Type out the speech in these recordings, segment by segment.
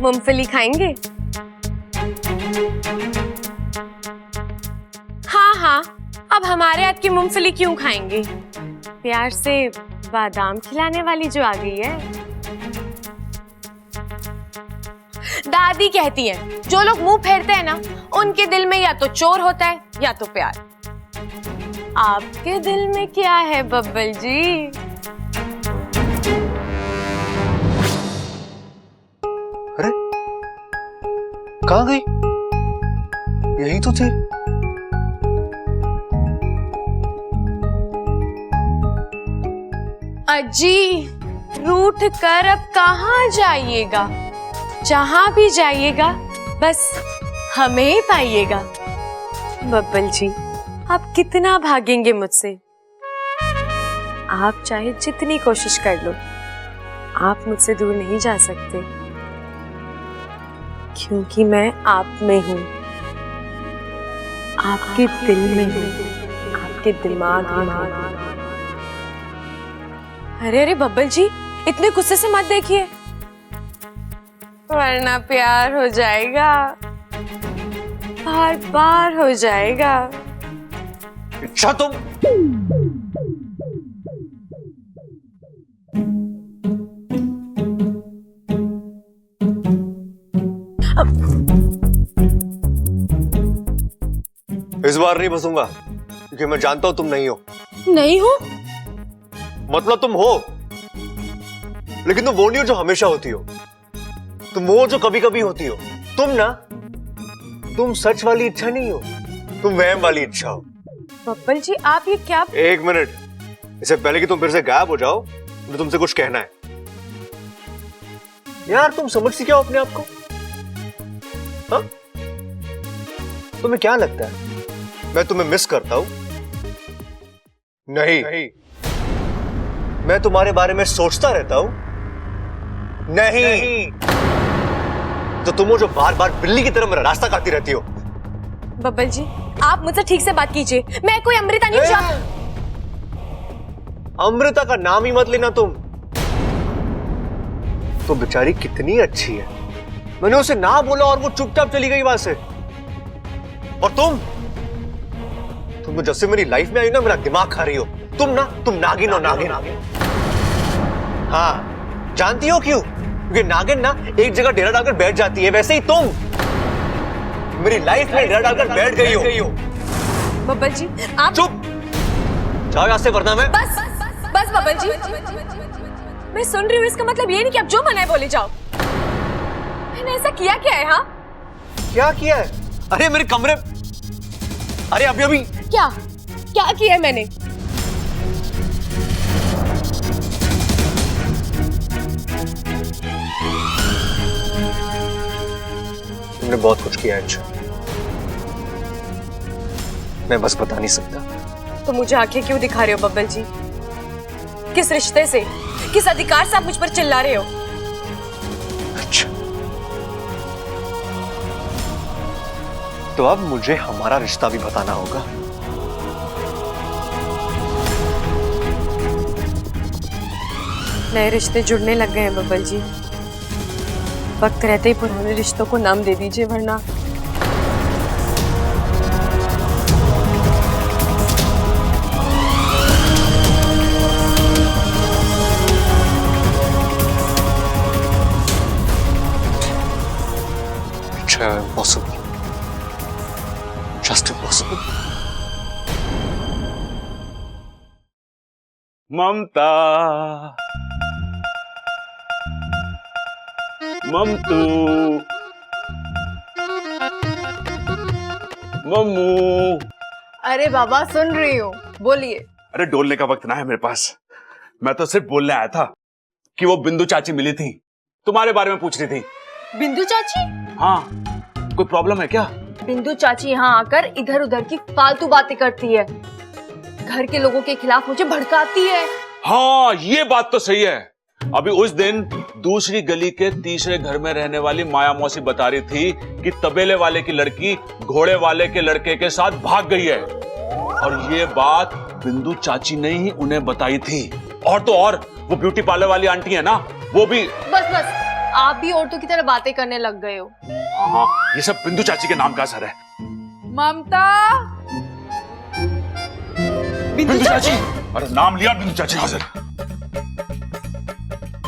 मूंगफली खाएंगे? हाँ हाँ, अब हमारे हाथ की मूंगफली क्यों खाएंगे? प्यार से बादाम खिलाने वाली जो आ गई है। दादी कहती है जो लोग मुंह फेरते हैं ना, उनके दिल में या तो चोर होता है या तो प्यार। आपके दिल में क्या है बब्बल जी? अरे कहाँ गई? यही तो थी। अजी, रूठ कर अब कहाँ जाइएगा? जहां भी जाइएगा बस हमें ही पाइएगा। बब्बल जी, आप कितना भागेंगे मुझसे? आप चाहे जितनी कोशिश कर लो, आप मुझसे दूर नहीं जा सकते, क्योंकि मैं आप में हूं, आपके दिल में हूं, आपके दिमाग में हूं। अरे अरे बब्बल जी, इतने गुस्से से मत देखिए, वरना प्यार हो जाएगा, बार बार हो जाएगा। अच्छा तुम इस बार नहीं फंसूंगा, क्योंकि मैं जानता हूं तुम नहीं हो। नहीं हो? मतलब तुम हो, लेकिन तुम वो नहीं हो जो हमेशा होती हो। तुम वो जो कभी कभी होती हो। तुम सच वाली इच्छा नहीं हो, तुम वहम वाली इच्छा हो। बब्बल जी, आप ये क्या? एक मिनट, इससे पहले कि तुम फिर से गायब हो जाओ, मुझे तुमसे कुछ कहना है। यार तुम समझती क्या हो अपने आप को? हाँ? तुम्हें क्या लगता है मैं तुम्हें मिस करता हूं? नहीं। मैं तुम्हारे बारे में सोचता रहता हूं? नहीं। तो तुम हो जो बार बार बिल्ली की तरह मेरा रास्ता काटती रहती हो। बब्बल जी, आप मुझसे ठीक से बात कीजिए, मैं कोई अमृता नहीं हूं। अमृता का नाम ही मत लेना तुम। तो बेचारी कितनी अच्छी है, मैंने उसे ना बोला और वो चुपचाप चली गई वहां से। और तुम तो जब से मेरी लाइफ में आई ना, मेरा दिमाग खा रही हो। तुम नागिन हो, नागिन। हाँ, जानती हो क्यों? क्योंकि नागिन ना एक जगह डेरा डालकर बैठ जाती है, वैसे ही तुम मेरी लाइफ में डेरा डालकर बैठ गई हो। बब्बल जी, आप चुप जाओ यहां से, वरना मैं बस बब्बल जी, मैं सुन रही हूँ, इसका मतलब ये नहीं कि आप जो मना है बोले जाओ। मैंने ऐसा किया क्या है? हाँ, क्या किया है? अरे मेरे कमरे, अरे अभी क्या किया है मैंने? तुमने बहुत कुछ किया है अंशु, मैं बस बता नहीं सकता। तो मुझे आंखें क्यों दिखा रहे हो बब्बल जी? किस रिश्ते से, किस अधिकार से आप मुझ पर चिल्ला रहे हो? अच्छा, तो अब मुझे हमारा रिश्ता भी बताना होगा। नए रिश्ते जुड़ने लग गए हैं बब्बल जी, वक्त रहते ही पुराने रिश्तों को नाम दे दीजिए, वरना Impossible. Just impossible. ममता, ममतू, मम्मू। अरे बाबा, सुन रही हूँ, बोलिए। अरे डोलने का वक्त ना है मेरे पास, मैं तो सिर्फ बोलने आया था कि वो बिंदु चाची मिली थी, तुम्हारे बारे में पूछ रही थी। बिंदु चाची? हाँ, कोई प्रॉब्लम है क्या? बिंदु चाची यहाँ आकर इधर उधर की फालतू बातें करती है, घर के लोगों के खिलाफ मुझे भड़काती है। हाँ, ये बात तो सही है। अभी उस दिन दूसरी गली के तीसरे घर में रहने वाली माया मौसी बता रही थी कि तबेले वाले की लड़की घोड़े वाले के लड़के के साथ भाग गई है, और ये बात बिंदु चाची ने ही उन्हें बताई थी। और तो और वो ब्यूटी पार्लर वाली आंटी है ना, वो भी। बस बस, आप भी औरतों की तरह बातें करने लग गए हो। हाँ, ये सब बिंदु चाची के नाम का असर है। ममता, बिंदु चाची, अरे नाम लिया, बिंदु चाची हाजिर।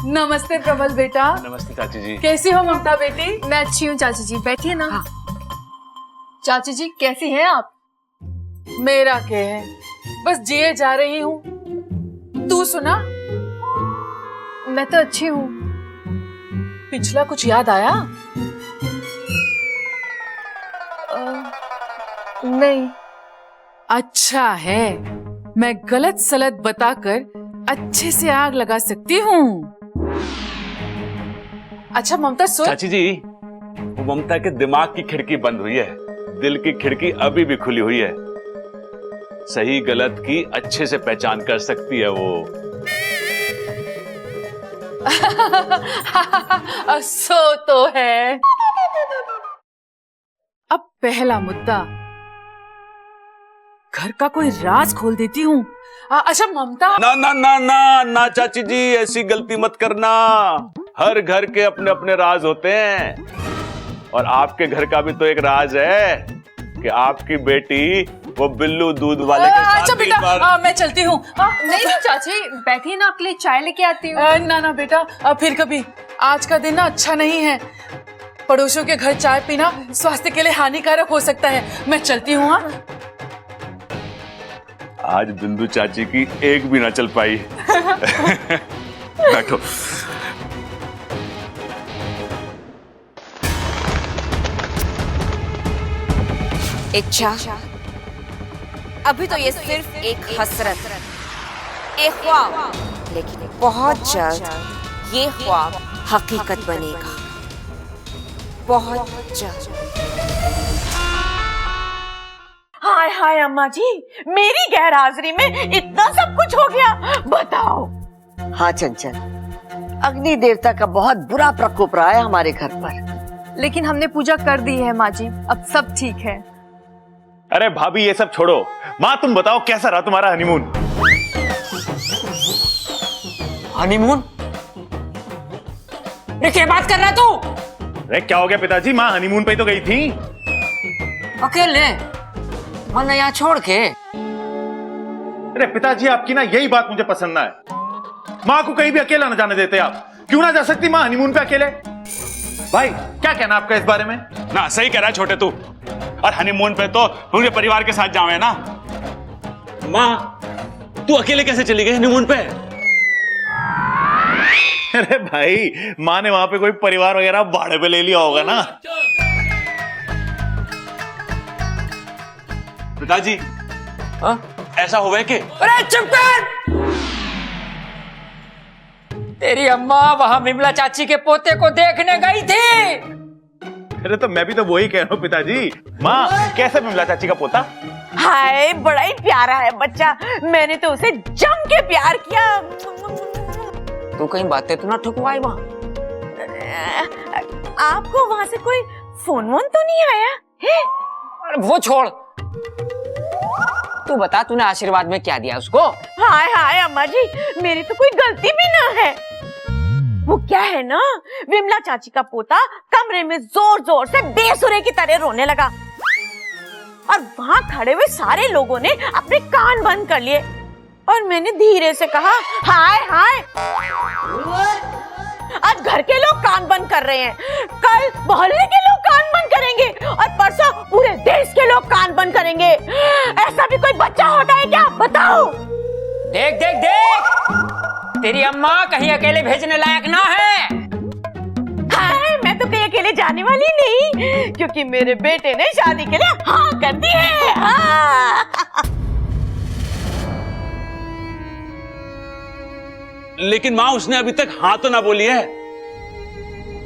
नमस्ते प्रबल बेटा। नमस्ते चाची जी। कैसी हो ममता बेटी? मैं अच्छी हूँ चाची जी, बैठिए ना। चाची जी कैसी हैं आप? मेरा क्या है, बस जिए जा रही हूँ। तू सुना? मैं तो अच्छी हूँ। पिछला कुछ याद आया? नहीं। अच्छा है, मैं गलत सलत बताकर अच्छे से आग लगा सकती हूँ। अच्छा ममता सुन। चाची जी, वो ममता के दिमाग की खिड़की बंद हुई है, दिल की खिड़की अभी भी खुली हुई है। सही गलत की अच्छे से पहचान कर सकती है वो। सो तो है। अब पहला मुद्दा, घर का कोई राज खोल देती हूँ। अच्छा ममता। ना ना ना ना ना चाची जी, ऐसी गलती मत करना। हर घर के अपने अपने राज होते हैं, और आपके घर का भी तो एक राज है कि आपकी बेटी वो बिल्लू दूध वाले के साथ अच्छा बेटा, मैं चलती हूँ। नहीं चाची, बैठिए ना, आपके लिए चाय लेके आती हूँ। ना ना बेटा, फिर कभी। आज का दिन ना अच्छा नहीं है। पड़ोसियों के घर चाय पीना स्वास्थ्य के लिए हानिकारक हो सकता है। मैं चलती हूँ। हाँ, आज बिंदु चाची की एक भी ना चल पाई। बैठो। इच्छा, अभी तो ये सिर्फ एक हसरत, एक ख्वाब, लेकिन बहुत जल्द ये ख्वाब हकीकत बनेगा, बहुत जल्द। हाय हाय अम्मा जी, मेरी गैर हाजिरी में इतना सब कुछ हो गया, बताओ। हाँ चंचल, अग्नि देवता का बहुत बुरा प्रकोप रहा है हमारे घर पर। लेकिन हमने पूजा कर दी है माँ जी, अब सब ठीक है। अरे भाभी ये सब छोड़ो, माँ तुम बताओ कैसा रहा तुम्हारा हनीमून? हनीमून? क्या बात कर रहा तू? अरे क्या हो गया पिताजी, माँ हनीमून पे तो गई थी। अकेले? वरना यहाँ छोड़ के? अरे पिताजी आपकी ना यही बात मुझे पसंद ना है। माँ को कहीं भी अकेला न जाने देते आप। क्यों ना जा सकती माँ हनीमून पे अकेले? भाई क्या कहना आपका इस बारे में? ना सही कह रहा है छोटे तू, और हनीमून पे तो पूरे परिवार के साथ जावे ना। माँ तू अकेले कैसे चली गई हनीमून पे? अरे भाई माँ ने वहां पे कोई परिवार वगैरह भाड़े पे ले लिया होगा ना। पिताजी ऐसा हुआ है कि? अरे चुप कर! तेरी अम्मा वहां विमला चाची के पोते को देखने गई थी। अरे तो मैं भी तो वही कह रहा हूँ पिताजी। माँ कैसे विमला चाची का पोता? हाय बड़ा ही प्यारा है बच्चा, मैंने तो उसे जम के प्यार किया। तू कहीं बातें तो ना ठुकवाई वहाँ? आपको वहाँ से कोई फोन वोन तो नहीं आया है? अरे वो छोड़, तू बता तूने आशीर्वाद में क्या दिया उसको? हाय हाय अम्मा जी, मेरी तो कोई गलती भी ना है। वो क्या है ना, विमला चाची का पोता कमरे में जोर जोर से बेसुरे की तरह रोने लगा, और वहाँ खड़े हुए सारे लोगों ने अपने कान बंद कर लिए, और मैंने धीरे से कहा हाय हाय। आज घर के लोग कान बंद कर रहे हैं, कल मोहल्ले के लोग कान बंद करेंगे, और परसों पूरे देश के लोग कान बंद करेंगे। ऐसा भी कोई बच्चा होता है क्या, बताओ? देख देख देख, तेरी अम्मा कहीं अकेले भेजने लायक ना है। हाय, मैं तो कहीं अकेले जाने वाली नहीं, क्योंकि मेरे बेटे ने शादी के लिए हाँ कर दी है। हाँ। लेकिन माँ उसने अभी तक हाँ तो ना बोली है।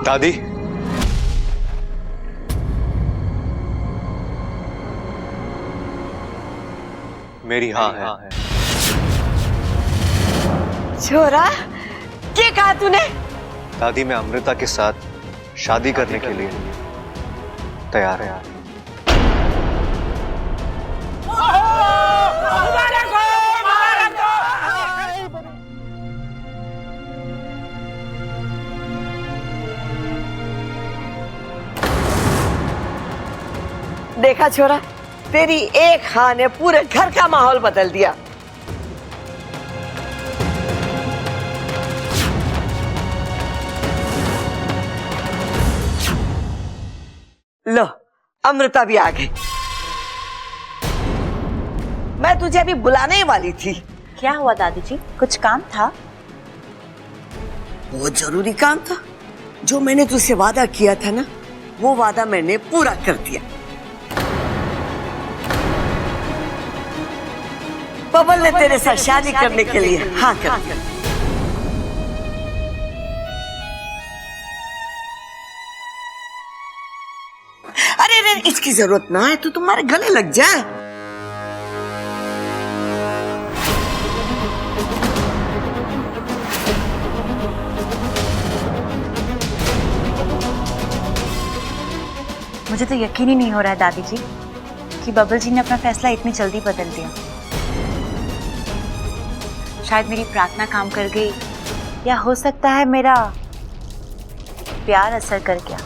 दादी, मेरी हाँ है। छोरा, क्या कहा तूने? दादी मैं अमृता के साथ शादी करने के लिए तैयार है। देखा छोरा, तेरी एक हाँ ने पूरे घर का माहौल बदल दिया। लो, अमृता भी आ गई। मैं तुझे अभी बुलाने ही वाली थी। क्या हुआ दादी जी, कुछ काम था? बहुत जरूरी काम था। जो मैंने तुझसे वादा किया था ना, वो वादा मैंने पूरा कर दिया। बबल ने तेरे साथ शादी करने के लिए हाँ कर दिया। अरे अरे, इसकी जरूरत ना है तो तुम्हारे गले लग जाए। मुझे तो यकीन ही नहीं हो रहा है दादी जी कि बबल जी ने अपना फैसला इतनी जल्दी बदल दिया। शायद मेरी प्रार्थना काम कर गई, या हो सकता है मेरा प्यार असर कर गया।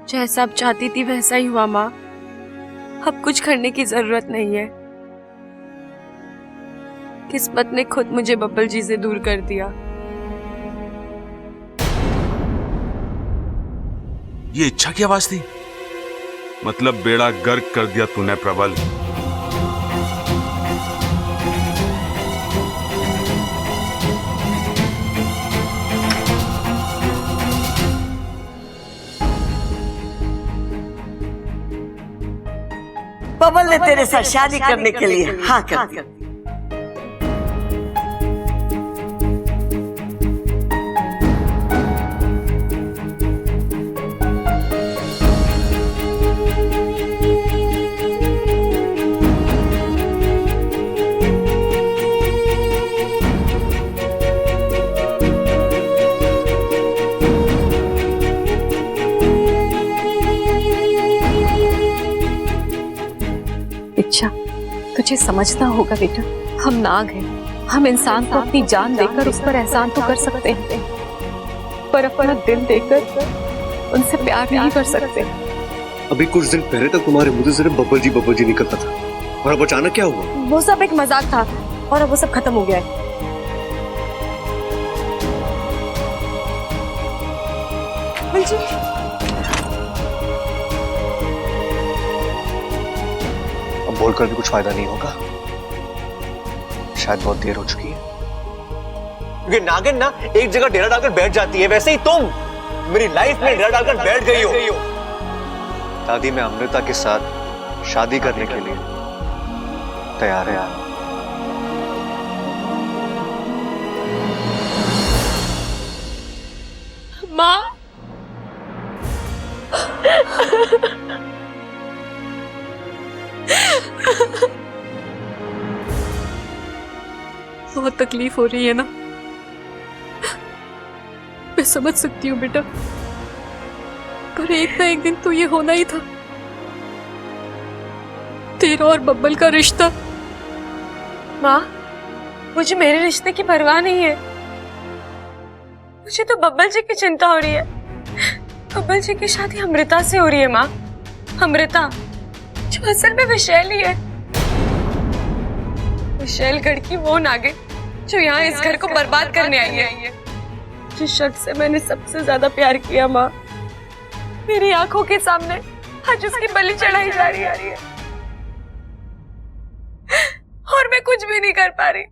जैसा अब चाहती थी वैसा ही हुआ माँ। अब कुछ करने की जरूरत नहीं है। किस्मत ने खुद मुझे बब्बल जी से दूर कर दिया। ये इच्छा की आवाज थी? मतलब बेड़ा गर्क कर दिया तूने प्रबल। बबल ने तेरे साथ शादी करने के लिए हाँ कर दिया। इच्छा, तुझे समझना होगा बेटा, हम नाग हैं। हम इंसान को अपनी जान देकर उस पर एहसान तो कर सकते हैं, पर अपना दिल देकर उनसे प्यार नहीं कर सकते। अभी कुछ दिन पहले तक तुम्हारे मुंह से सिर्फ बब्बल जी निकलता था, और अब अचानक क्या हुआ? वो सब एक मजाक था और अब वो सब खत्म हो गया है। अब बोलकर भी कुछ फायदा नहीं होगा, शायद बहुत देर हो चुकी है। क्योंकि नागिन ना एक जगह डेरा डालकर बैठ जाती है, वैसे ही तुम मेरी लाइफ में डेरा डालकर बैठ गई हो। दादी, मैं अमृता के साथ शादी करने के लिए तैयार है। माँ, बहुत तकलीफ हो रही है ना? मैं समझ सकती हूँ बेटा, पर एक ना एक दिन तो ये होना ही था। तेरा और बब्बल का रिश्ता। माँ, मुझे मेरे रिश्ते की परवाह नहीं है। मुझे तो बब्बल जी की चिंता हो रही है। बब्बल जी की शादी अमृता से हो रही है माँ। अमृता जो असल में विशैल ही है। विशैलगढ़ की वो नागिन जो यहाँ इस घर को बर्बाद करने आई है। जिस शख्स से मैंने सबसे ज्यादा प्यार किया माँ, मेरी आंखों के सामने आज उसकी बलि चढ़ाई जा रही है और मैं कुछ भी नहीं कर पा रही।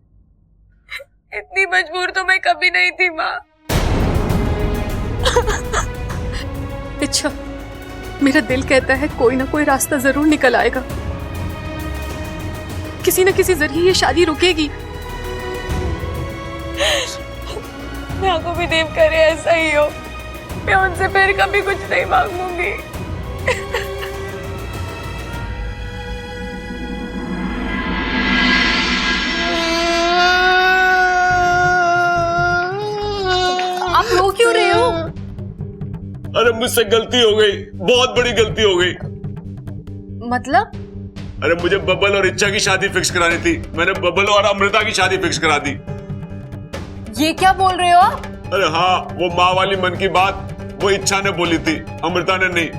इतनी मजबूर तो मैं कभी नहीं थी माँ। अच्छा, मेरा दिल कहता है कोई ना कोई रास्ता जरूर निकल आएगा। किसी न किसी जरिए ये शादी रुकेगी। मैं आपको भी देव करे ऐसा ही हो। मैं उनसे फिर कभी कुछ नहीं मांगूंगी। अरे मुझसे गलती हो गई, बहुत बड़ी गलती हो गई। मतलब? अरे मुझे बबल और इच्छा की शादी फिक्स करानी थी, मैंने बबल और अमृता की शादी फिक्स करा दी। ये क्या बोल रहे हो आप? अरे हाँ, वो माँ वाली मन की बात वो इच्छा ने बोली थी, अमृता ने नहीं।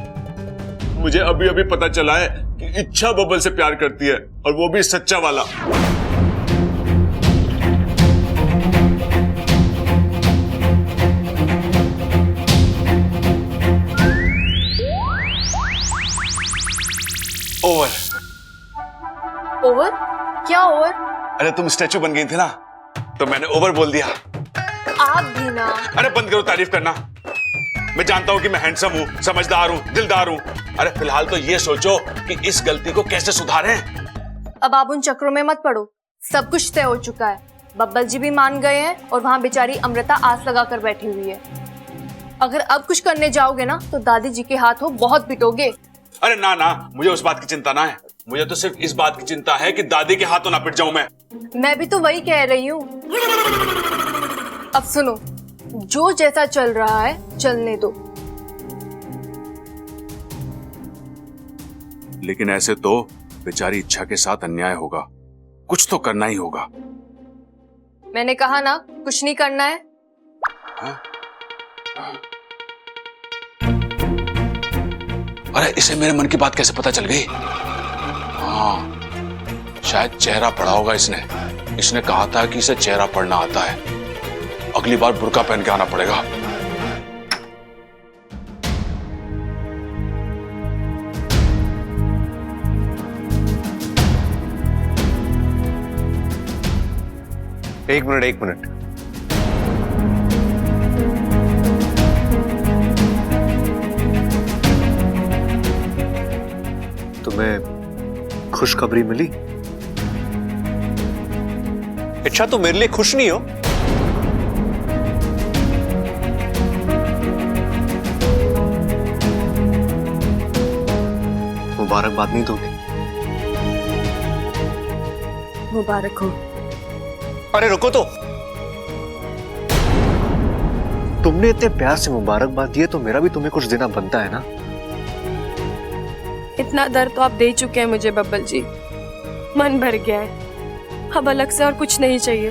मुझे अभी अभी पता चला है कि इच्छा बबल से प्यार करती है, और वो भी सच्चा वाला। ओवर। ओवर? क्या ओवर? अरे तुम स्टैचू बन गई थी ना, तो मैंने ओवर बोल दिया। आप भी ना। अरे बंद करो तारीफ करना। मैं जानता हूं कि मैं हैंडसम हूं, समझदार हूं, दिलदार हूं। अरे फिलहाल तो ये सोचो कि इस गलती को कैसे सुधारें। अब आप उन चक्रों में मत पड़ो, सब कुछ तय हो चुका है। बब्बल जी भी मान गए हैं और वहाँ बेचारी अमृता आस लगा कर बैठी हुई है। अगर अब कुछ करने जाओगे ना तो दादी जी के हाथों बहुत पिटोगे। अरे ना ना, मुझे उस बात की चिंता ना है, मुझे तो सिर्फ इस बात की चिंता है कि दादी के हाथों ना पिट जाऊं मैं भी तो वही कह रही हूँ। अब सुनो, जो जैसा चल रहा है चलने दो। लेकिन ऐसे तो बेचारी इच्छा के साथ अन्याय होगा, कुछ तो करना ही होगा। मैंने कहा ना, कुछ नहीं करना है। अरे इसे मेरे मन की बात कैसे पता चल गई? हाँ, शायद चेहरा पढ़ा होगा इसने। इसने कहा था कि इसे चेहरा पढ़ना आता है। अगली बार बुर्का पहन के आना पड़ेगा। एक मिनट। तुम्हें खुशखबरी मिली? इच्छा, तुम मेरे लिए खुश नहीं हो? मुबारकबाद नहीं दोगे? मुबारक हो। अरे रुको तो, तुमने इतने प्यार से मुबारकबाद दी है तो मेरा भी तुम्हें कुछ देना बनता है ना। इतना दर्द तो आप दे चुके हैं मुझे बब्बल जी, मन भर गया है, अब अलग से और कुछ नहीं चाहिए।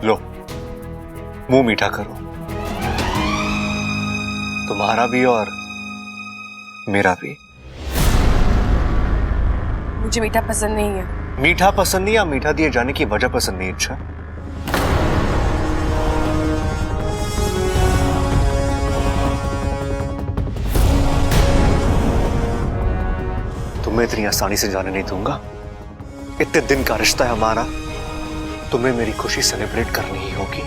लो, मुंह मीठा करो, तुम्हारा भी और मेरा भी। मुझे मीठा पसंद नहीं है। मीठा पसंद नहीं या मीठा दिए जाने की वजह पसंद नहीं? अच्छा, तुम्हें इतनी आसानी से जाने नहीं दूंगा। इतने दिन का रिश्ता है हमारा, तुम्हें मेरी खुशी सेलिब्रेट करनी ही होगी।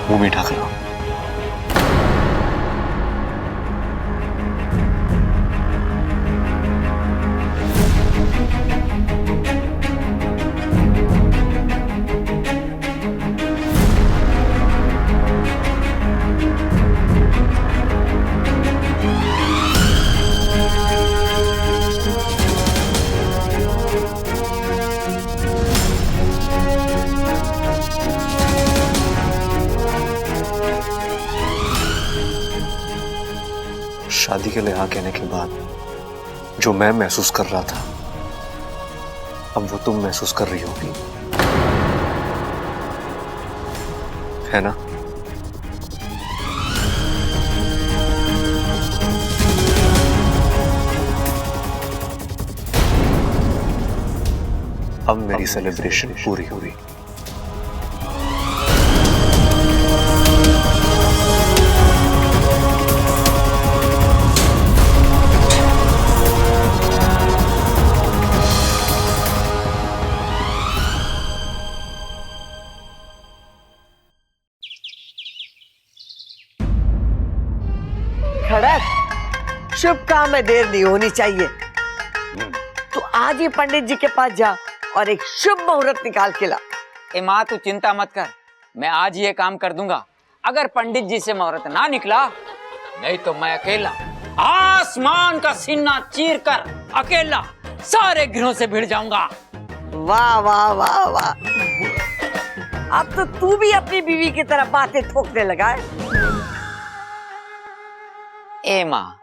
मुंह मीठा करो। शादी के लिए हाँ कहने के बाद जो मैं महसूस कर रहा था, अब वो तुम महसूस कर रही होगी, है ना? अब मेरी सेलिब्रेशन पूरी हुई। खड़क, शुभ काम में देर नहीं होनी चाहिए। तो आज ही पंडित जी के पास जा और एक शुभ मुहूर्त निकाल के ला। ए माँ, तू चिंता मत कर, मैं आज ये काम कर दूंगा। अगर पंडित जी से मुहूर्त ना निकला, नहीं तो मैं अकेला आसमान का सीना चीर कर अकेला सारे गिरोह से भिड़ जाऊंगा। वाह वाह वाह वाह, अब तो तू भी अपनी बीवी की तरह बातें ठोकने लगा है। ए माँ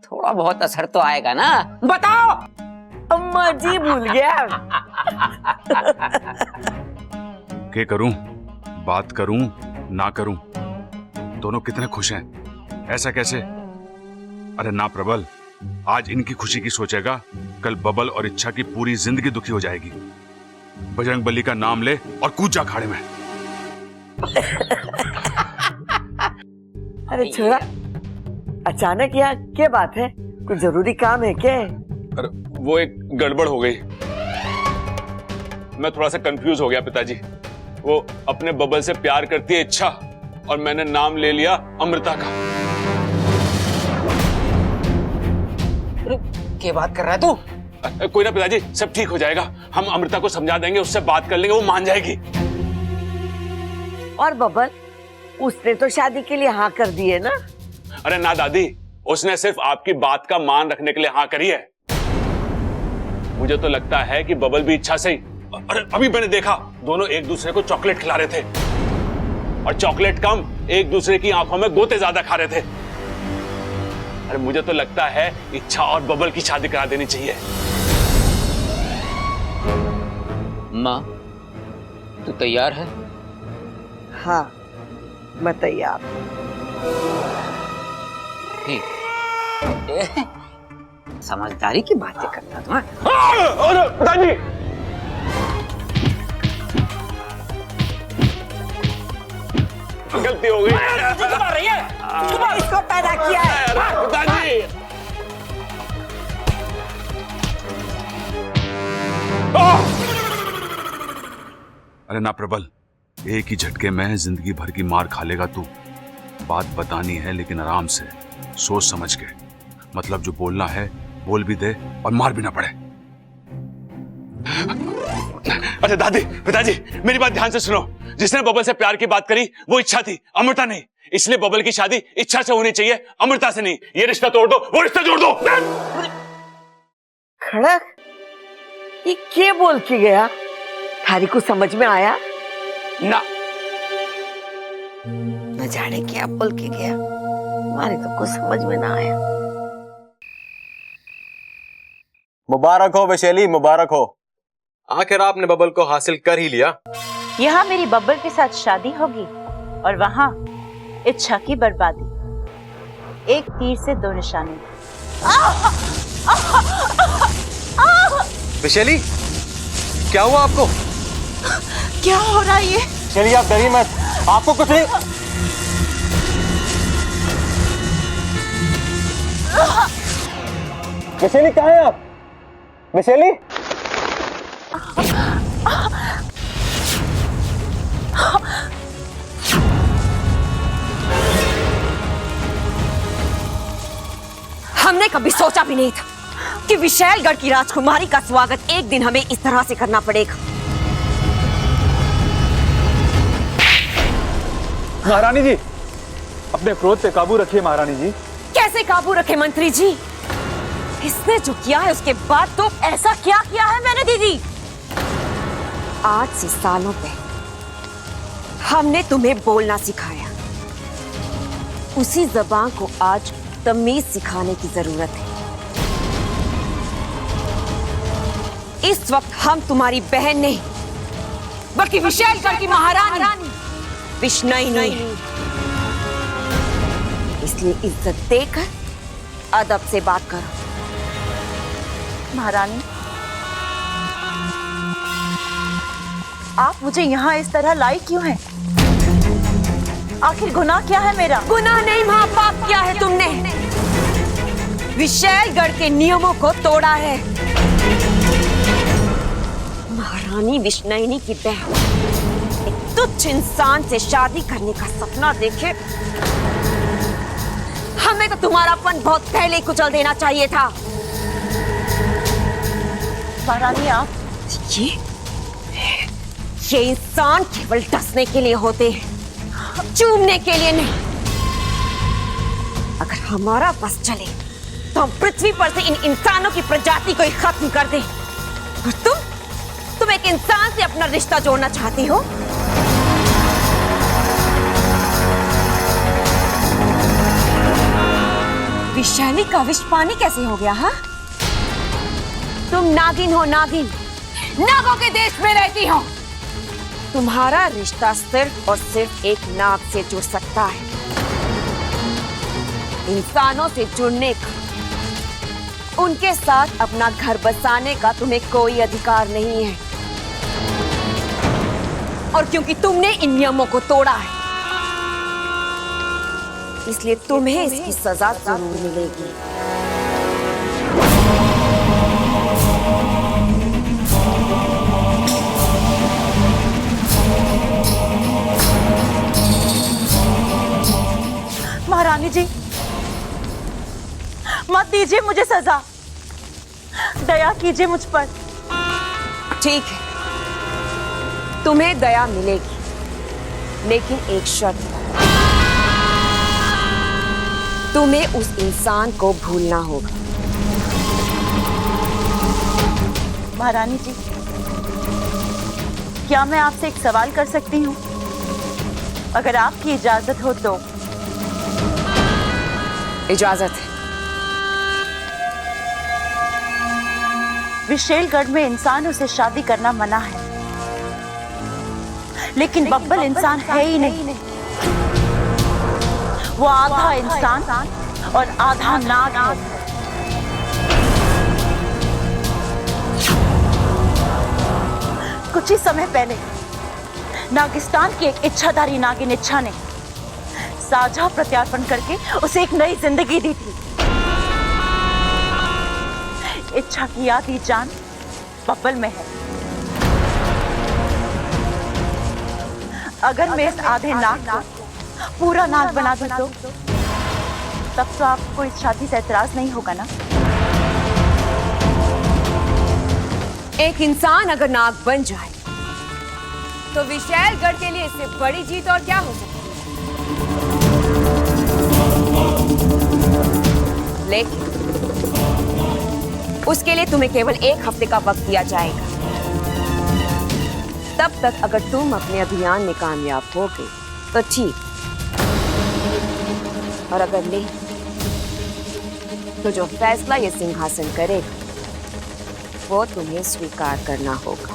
थोड़ा बहुत असर तो आएगा ना, बताओ। अम्मा जी भूल गया। क्या करूं, बात करूं ना करूं, दोनों कितने खुश हैं। ऐसा कैसे? अरे ना प्रबल, आज इनकी खुशी की सोचेगा, कल बबल और इच्छा की पूरी जिंदगी दुखी हो जाएगी। बजरंगबली का नाम ले और कूद जा खाड़े में। अरे छोरा, अचानक यहाँ क्या बात है? कुछ जरूरी काम है क्या? अरे वो एक गड़बड़ हो गई, मैं थोड़ा सा कंफ्यूज हो गया पिताजी। वो अपने बबल से प्यार करती है इच्छा, और मैंने नाम ले लिया अमृता का। क्या बात कर रहा है तू? कोई ना पिताजी, सब ठीक हो जाएगा। हम अमृता को समझा देंगे, उससे बात कर लेंगे, वो मान जाएगी। और बबल, उसने तो शादी के लिए हाँ कर दी है ना? अरे ना दादी, उसने सिर्फ आपकी बात का मान रखने के लिए हाँ करी है। मुझे तो लगता है कि बबल भी इच्छा से ही, अरे अभी मैंने देखा दोनों एक दूसरे को चॉकलेट खिला रहे थे, और चॉकलेट कम एक दूसरे की आंखों में गोते ज्यादा खा रहे थे। अरे मुझे तो लगता है इच्छा और बबल की शादी करा देनी चाहिए। माँ तू तैयार है? हाँ मैं तैयार। ठीक, समझदारी की बातें करता तू। दादी, गलती हो गई। रही है इसको पैदा किया है। दादी, अरे ना प्रबल, एक ही झटके में जिंदगी भर की मार खा लेगा तू। बात बतानी है लेकिन आराम से, सोच समझ के। मतलब जो बोलना है बोल भी दे और मार भी ना पड़े। अरे दादी, पिताजी मेरी बात ध्यान से सुनो। जिसने बबल से प्यार की बात करी वो इच्छा थी, अमृता नहीं। इसलिए बबल की शादी इच्छा से होनी चाहिए, अमृता से नहीं। ये रिश्ता तोड़ दो, वो रिश्ता जोड़ दो। खड़क, ये क्या बोल के गया? थारी को समझ में आया ना? न जाने क्या बोल के गया, हमारे तो कुछ समझ में ना आया। मुबारक हो वैशाली, मुबारक हो। आखिर आपने बबल को हासिल कर ही लिया। यहाँ मेरी बब्बल के साथ शादी होगी और वहाँ इच्छा की बर्बादी। एक तीर से दो निशाने। वैशाली, क्या हुआ आपको? क्या हो रहा है ये? चलिए आप डरिए मत, आपको कुछ नहीं। वैशाली कहाँ हैं आप? वैशाली, हमने कभी सोचा भी नहीं था कि विशालगढ़ की राजकुमारी का स्वागत एक दिन हमें इस तरह से करना पड़ेगा। महारानी जी, अपने क्रोध पे काबू रखिए महारानी जी। कैसे काबू रखे मंत्री जी? इसने जो किया है उसके बाद तो ऐसा क्या किया है मैंने दीदी? आज से सालों पहले हमने तुम्हें बोलना सिखाया, उसी जबान को आज तमीज सिखाने की जरूरत है। इस वक्त हम तुम्हारी बहन नहीं बल्कि विशालगढ़ की महारानी विष्णुई नहीं, इसलिए इज्जत देकर अदब से बात करो। महारानी, आप मुझे यहाँ इस तरह लाई क्यों हैं? आखिर गुनाह क्या है मेरा? गुनाह नहीं, महापाप किया है तुमने। विशालगढ़ के नियमों को तोड़ा है। महारानी विष्णुई की बहन एक तुच्छ इंसान से शादी करने का सपना देखे, हमें तो तुम्हारापन बहुत पहले कुचल देना चाहिए था। महारानी, आप ये इंसान केवल डसने के लिए होते हैं, चूमने के लिए नहीं। अगर हमारा बस चले तो हम पृथ्वी पर से इन इंसानों की प्रजाति को ही खत्म कर दें। और तुम एक इंसान से अपना रिश्ता जोड़ना चाहती हो? विषैली का विष पानी कैसे हो गया? हाँ, तुम नागिन हो, नागिन। नागों के देश में रहती हो। तुम्हारा रिश्ता सिर्फ और सिर्फ एक नाग से जुड़ सकता है। इंसानों से जुड़ने का, उनके साथ अपना घर बसाने का तुम्हें कोई अधिकार नहीं है। और क्योंकि तुमने इन नियमों को तोड़ा है, इसलिए तुम्हें इसकी सजा जरूर मिलेगी। महारानी जी, मत दीजिए मुझे सजा, दया कीजिए मुझ पर। ठीक है, तुम्हें दया मिलेगी, लेकिन एक शर्त पर। तुम्हें उस इंसान को भूलना होगा। महारानी जी, क्या मैं आपसे एक सवाल कर सकती हूँ? अगर आपकी इजाजत हो तो। इजाजत है। विशेलगढ़ में इंसानों से शादी करना मना है, लेकिन बब्बल इंसान है ही नहीं। वो आधा इंसान और आधा नाग है। कुछ ही समय पहले नागिस्तान की एक इच्छाधारी नागिन इच्छा ने साझा प्रत्यार्पण करके उसे एक नई जिंदगी दी थी। इच्छा की आधी जान बब्बल में है। अगर मैं इस आधे नाग को पूरा नाग बना दूं तो तब तो आपको इस शादी से एतराज नहीं होगा ना? एक इंसान अगर नाग बन जाए तो विशैलगढ़ के लिए इससे बड़ी जीत और क्या हो सकती है। लेकिन उसके लिए तुम्हें केवल 1 हफ्ते का वक्त दिया जाएगा। तब तक अगर तुम अपने अभियान में कामयाब हो गए तो ठीक, और अगर नहीं तो जो फैसला ये सिंहासन करेगा वो तुम्हें स्वीकार करना होगा।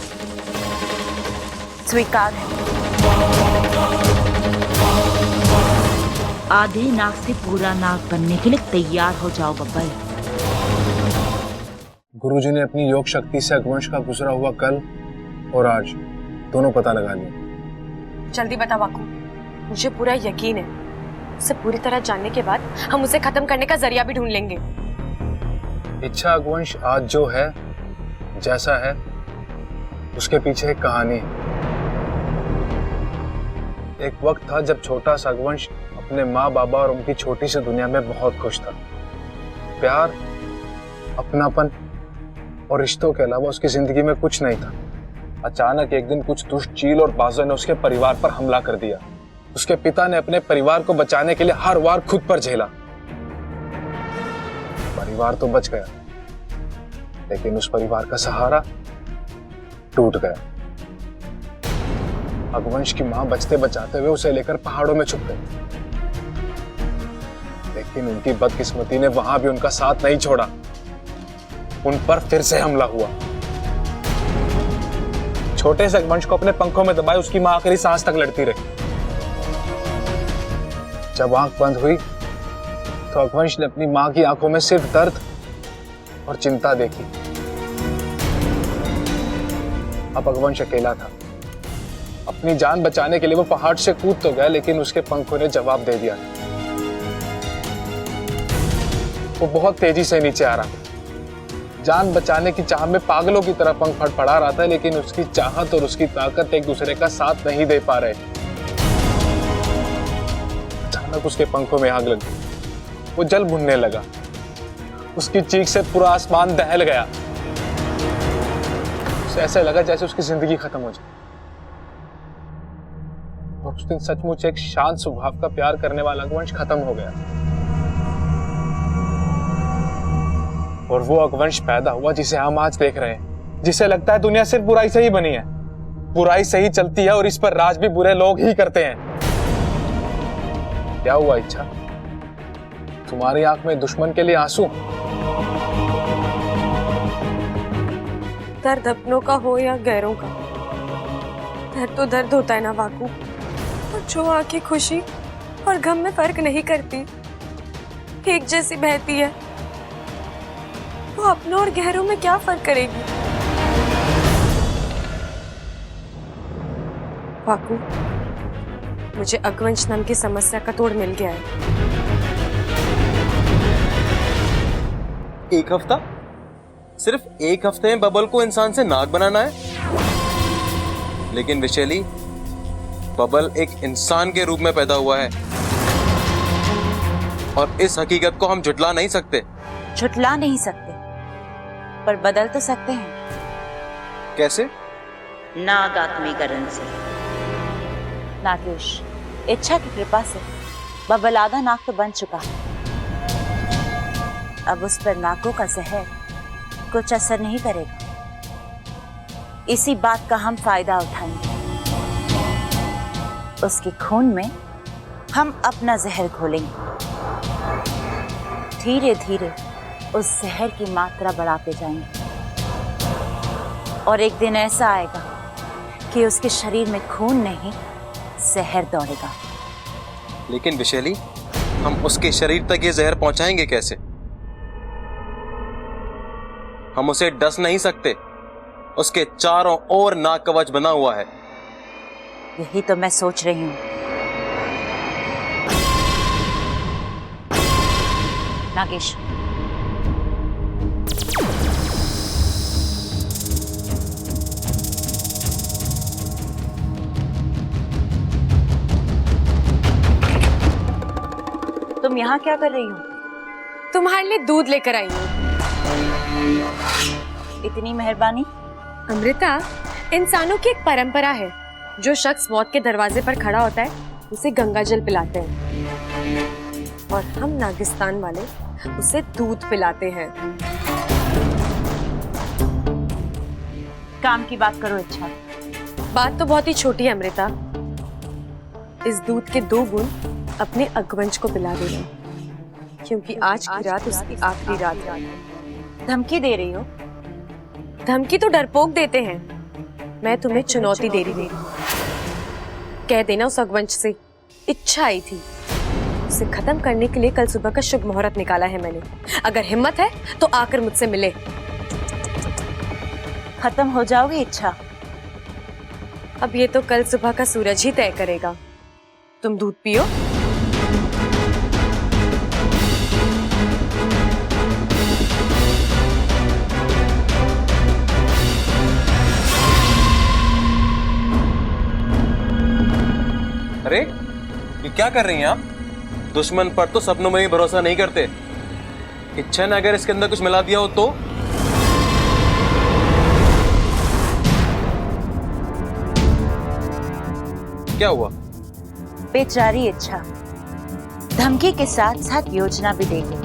स्वीकार है। आधे नाग से पूरा नाग बनने के लिए तैयार हो जाओ बब्बल। गुरुजी ने अपनी योग शक्ति से अगवंश का गुजरा हुआ कल और आज दोनों पता लगा लिया। जल्दी बता वाकू, मुझे पूरा यकीन है उसे पूरी तरह जानने के बाद हम उसे खत्म करने का जरिया भी ढूंढ लेंगे। इच्छा अगवंश आज जो है, जैसा है, उसके पीछे एक कहानी है। एक वक्त था जब छोटा सा अगवंश अपने माँ बाबा और उनकी छोटी सी दुनिया में बहुत खुश था। प्यार, अपनापन और रिश्तों के अलावा उसकी जिंदगी में कुछ नहीं था। अचानक एक दिन कुछ दुष्ट चील और बाजों ने उसके परिवार पर हमला कर दिया। उसके पिता ने अपने परिवार को बचाने के लिए हर वार खुद पर झेला। परिवार तो बच गया, लेकिन उस परिवार का सहारा टूट गया। अगवंश की मां बचते बचाते हुए उसे लेकर पहाड़ों में छुप गई, लेकिन उनकी बदकिस्मती ने वहां भी उनका साथ नहीं छोड़ा। उन पर फिर से हमला हुआ। छोटे से अगवंश को अपने पंखों में दबाए उसकी मां आखिरी सांस तक लड़ती रही। जब आंख बंद हुई तो अगवंश ने अपनी मां की आंखों में सिर्फ दर्द और चिंता देखी। अब अगवंश अकेला था। अपनी जान बचाने के लिए वो पहाड़ से कूद तो गया, लेकिन उसके पंखों ने जवाब दे दिया। वो बहुत तेजी से नीचे आ रहा था। जान बचाने की चाह में पागलों की तरह पंख फड़फड़ा रहा था, लेकिन उसकी चाहत और उसकी ताकत एक दूसरे का साथ नहीं दे पा रहे। अचानक उसके पंखों में आग लग गई। वो जल भुनने लगा। उसकी चीख से पूरा आसमान दहल गया। उसे ऐसा लगा जैसे उसकी जिंदगी खत्म हो जाए। और उस दिन सचमुच एक शांत स्वभाव का प्यार करने वाला अगवंश खत्म हो गया। और वो अगवंश पैदा हुआ जिसे हम आज देख रहे हैं, जिसे लगता है दुनिया सिर्फ बुराई से ही बनी है। बुराई से ही चलती है और इस पर राज भी बुरे लोग ही करते हैं। क्या हुआ इच्छा? तुम्हारी आंख में दुश्मन के लिए आंसू? दर्द अपनों का हो या गैरों का, दर्द तो दर्द होता है ना वाकू। और जो आंखें खुशी और गम में फर्क नहीं करती, एक जैसी बहती है, वो अपनों और गहरों में क्या फर्क करेगी? वाकू, मुझे अगवंश नाम की समस्या का तोड़ मिल गया है। एक हफ्ता? सिर्फ एक हफ्ते में बबल को इंसान से नाग बनाना है? लेकिन विशैली, बबल एक इंसान के रूप में पैदा हुआ है और इस हकीकत को हम झुटला नहीं सकते। झुटला नहीं सकते, पर बदल तो सकते हैं। कैसे? नाग आत्मीकरण से। नागेश, इच्छा की कृपा से बबल आधा नाग तो बन चुका है। अब उस पर नागों का जहर कुछ असर नहीं करेगा। इसी बात का हम फायदा उठाएंगे। उसके खून में हम अपना जहर घोलेंगे। धीरे धीरे उस जहर की मात्रा बढ़ाते जाएंगे और एक दिन ऐसा आएगा कि उसके शरीर में खून नहीं, जहर दौड़ेगा। लेकिन विशैली, हम उसके शरीर तक ये जहर पहुंचाएंगे कैसे? हम उसे डस नहीं सकते। उसके चारों ओर नाग कवच बना हुआ है। यही तो मैं सोच रही हूं। नागेश, तुम यहाँ क्या कर रही हो? तुम्हारे लिए दूध लेकर आई हूँ। इतनी मेहरबानी। अमृता, इंसानों की एक परंपरा है, जो शख्स मौत के दरवाजे पर खड़ा होता है उसे गंगा जल पिलाते हैं, और हम नागिस्तान वाले उसे दूध पिलाते हैं। काम की बात करो इच्छा। बात तो बहुत ही छोटी है अमृता। इस दूध के 2 बूंद अपने अगवंश को पिला देना, क्योंकि आज की रात उसकी आखिरी रात है। धमकी दे रही हो? धमकी तो डरपोक देते हैं, मैं तुम्हें चुनौती दे रही हूँ। कह देना उस अगवंश से इच्छा आई थी, उसे खत्म करने के लिए कल सुबह का शुभ मुहूर्त निकाला है मैंने। अगर हिम्मत है तो आकर मुझसे मिले। खत्म हो जाओगी इच्छा? अब ये तो कल सुबह का सूरज ही तय करेगा। तुम दूध पियो। अरे, ये क्या कर रही हैं आप? दुश्मन पर तो सपनों में भी भरोसा नहीं करते। इच्छा ने अगर इसके अंदर कुछ मिला दिया हो तो? क्या हुआ? बेचारी इच्छा धमकी के साथ साथ योजना भी देगी।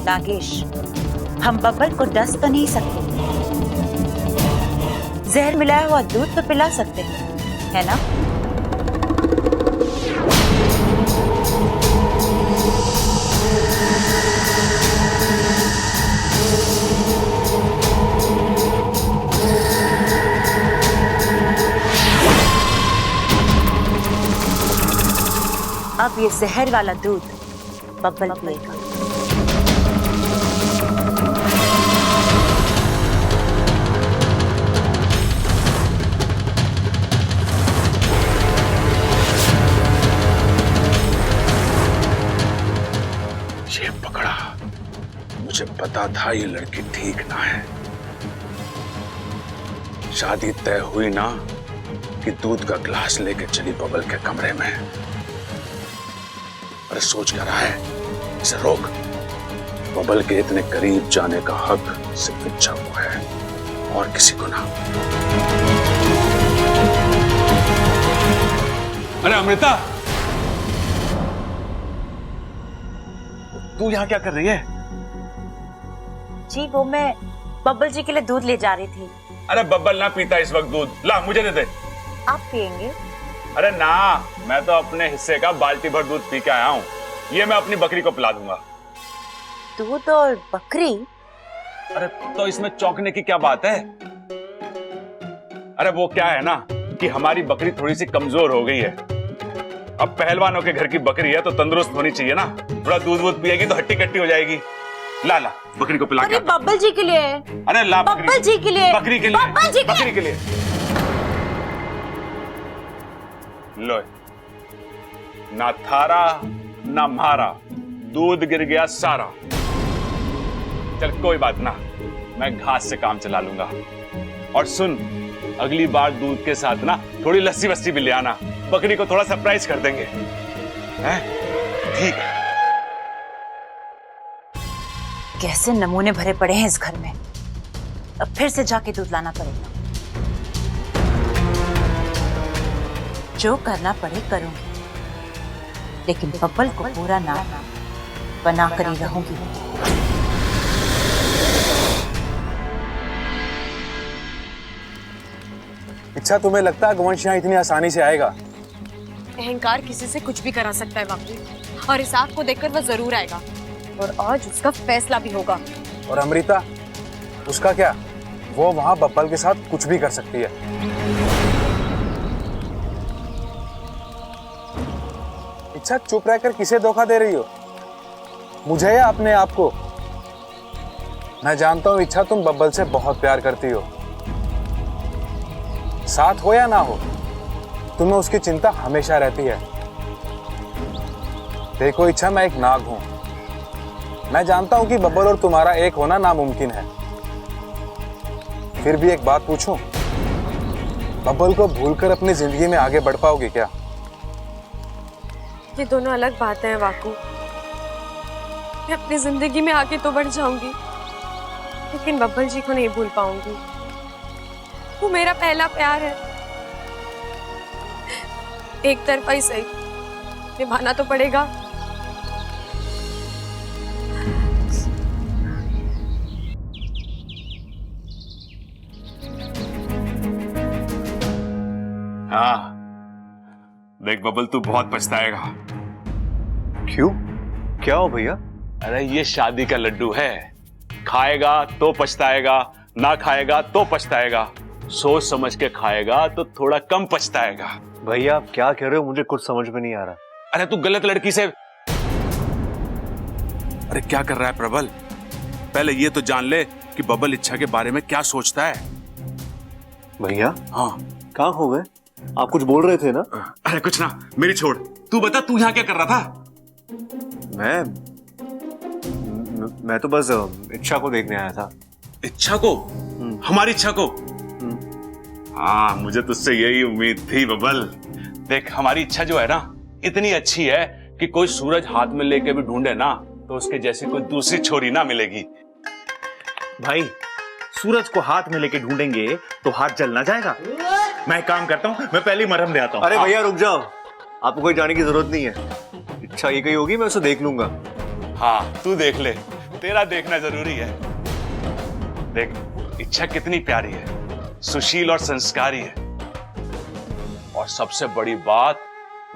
नागेश, हम बबल को डस तो नहीं सकते, जहर मिलाया हुआ दूध तो पिला सकते हैं, है ना? अब ये जहर वाला दूध बब्बल पिएगा। ये पकड़ा, मुझे पता था ये लड़की ठीक ना है। शादी तय हुई ना कि दूध का गिलास लेके चली बबल के कमरे में। अरे सोच क्या रहा है? इसे रोक। बबल के इतने करीब जाने का हक सिर्फ इच्छा को है और किसी को ना। अरे अमृता, तू यहां क्या कर रही है? जी वो मैं बब्बल जी के लिए दूध ले जा रही थी। अरे बब्बल ना पीता इस वक्त दूध, ला मुझे दे दे। आप पियेंगे? अरे ना, मैं तो अपने हिस्से का बाल्टी भर दूध पी के आया हूँ, ये मैं अपनी बकरी को पिला दूंगा। दूध और बकरी? अरे तो इसमें चौंकने की क्या बात है? अरे वो क्या है ना कि हमारी बकरी थोड़ी सी कमजोर हो गई है। अब पहलवानों के घर की बकरी है तो तंदुरुस्त होनी चाहिए ना, थोड़ा दूध वूध पिएगी तो हट्टी कट्टी हो जाएगी। ला ला बकरी को पिला के। अरे बब्बल जी के लिए। अरे ला बब्बल जी के लिए। बकरी के लिए। बब्बल जी बकरी के लिए। लो, ना थारा ना मारा, दूध गिर गया सारा। चल कोई बात ना, मैं घास से काम चला लूंगा। और सुन, अगली बार दूध के साथ ना थोड़ी लस्सी वस्सी भी ले आना, बकरी को थोड़ा सरप्राइज कर देंगे, हैं? ठीक है। कैसे नमूने भरे पड़े हैं इस घर में, अब फिर से जाके दूध लाना पड़ेगा। जो करना पड़े करूंगी, लेकिन बब्बल को पूरा ना बना कर ही रहूंगी। इच्छा, तुम्हें लगता है गोवंश यहाँ इतनी आसानी से आएगा? अहंकार किसी से कुछ भी करा सकता है बापू, और हिसाब को देखकर वह जरूर आएगा, और आज उसका फैसला भी होगा। और अमृता, उसका क्या? वो वहां बब्बल के साथ कुछ भी कर सकती है। इच्छा, चुप रहकर किसे धोखा दे रही हो, मुझे या अपने आप को? मैं जानता हूं इच्छा, तुम बब्बल से बहुत प्यार करती हो। साथ हो या ना हो, तुम्हें उसकी चिंता हमेशा रहती है। देखो इच्छा, मैं एक नाग हूं। मैं जानता हूं कि बब्बल और तुम्हारा एक होना नामुमकिन है। फिर भी एक बात पूछूं, बब्बल को भूलकर अपनी जिंदगी में आगे बढ़ पाओगे क्या? ये दोनों अलग बातें हैं वाकू। मैं अपनी जिंदगी में आगे तो बढ़ जाऊंगी, लेकिन बब्बल जी को नहीं भूल पाऊंगी। वो मेरा पहला प्यार है। एक तरफा ही सही, निभाना तो पड़ेगा। हाँ देख बबल, तू बहुत पछताएगा। क्यों? क्या हो भैया? अरे ये शादी का लड्डू है, खाएगा तो पछताएगा, ना खाएगा तो पछताएगा। सोच समझ के खाएगा तो थोड़ा कम पछताएगा। भैया आप क्या कह रहे हो, मुझे कुछ समझ में नहीं आ रहा। अरे तू गलत लड़की से। अरे क्या कर रहा है प्रबल? पहले ये तो जान ले कि बबल इच्छा के बारे में क्या सोचता है। भैया हाँ, कहाँ हो गए? आप कुछ बोल रहे थे ना? अरे कुछ ना, मेरी छोड़। तू बता, तू यहाँ क्या कर रहा था? मैं तो बस इच्छा को देखने आया था। इच्छा को? हमारी इच्छा को? हाँ, मुझे तुझसे यही उम्मीद थी बबल। देख, हमारी इच्छा जो है ना, इतनी अच्छी है कि कोई सूरज हाथ में लेके भी ढूंढे ना तो उसके जैसी कोई दूसरी छोरी ना मिलेगी। भाई, सूरज को हाथ में लेके ढूंढेंगे तो हाथ जल ना जाएगा। मैं एक काम करता हूँ, मैं पहले ही मरहम ले आता हूँ। अरे भैया रुक जाओ, आपको कोई जाने की जरूरत नहीं है। इच्छा ये कही होगी, मैं उसे देख लूंगा। हाँ तू देख ले, तेरा देखना जरूरी है। देख, इच्छा कितनी प्यारी है, सुशील और संस्कारी है, और सबसे बड़ी बात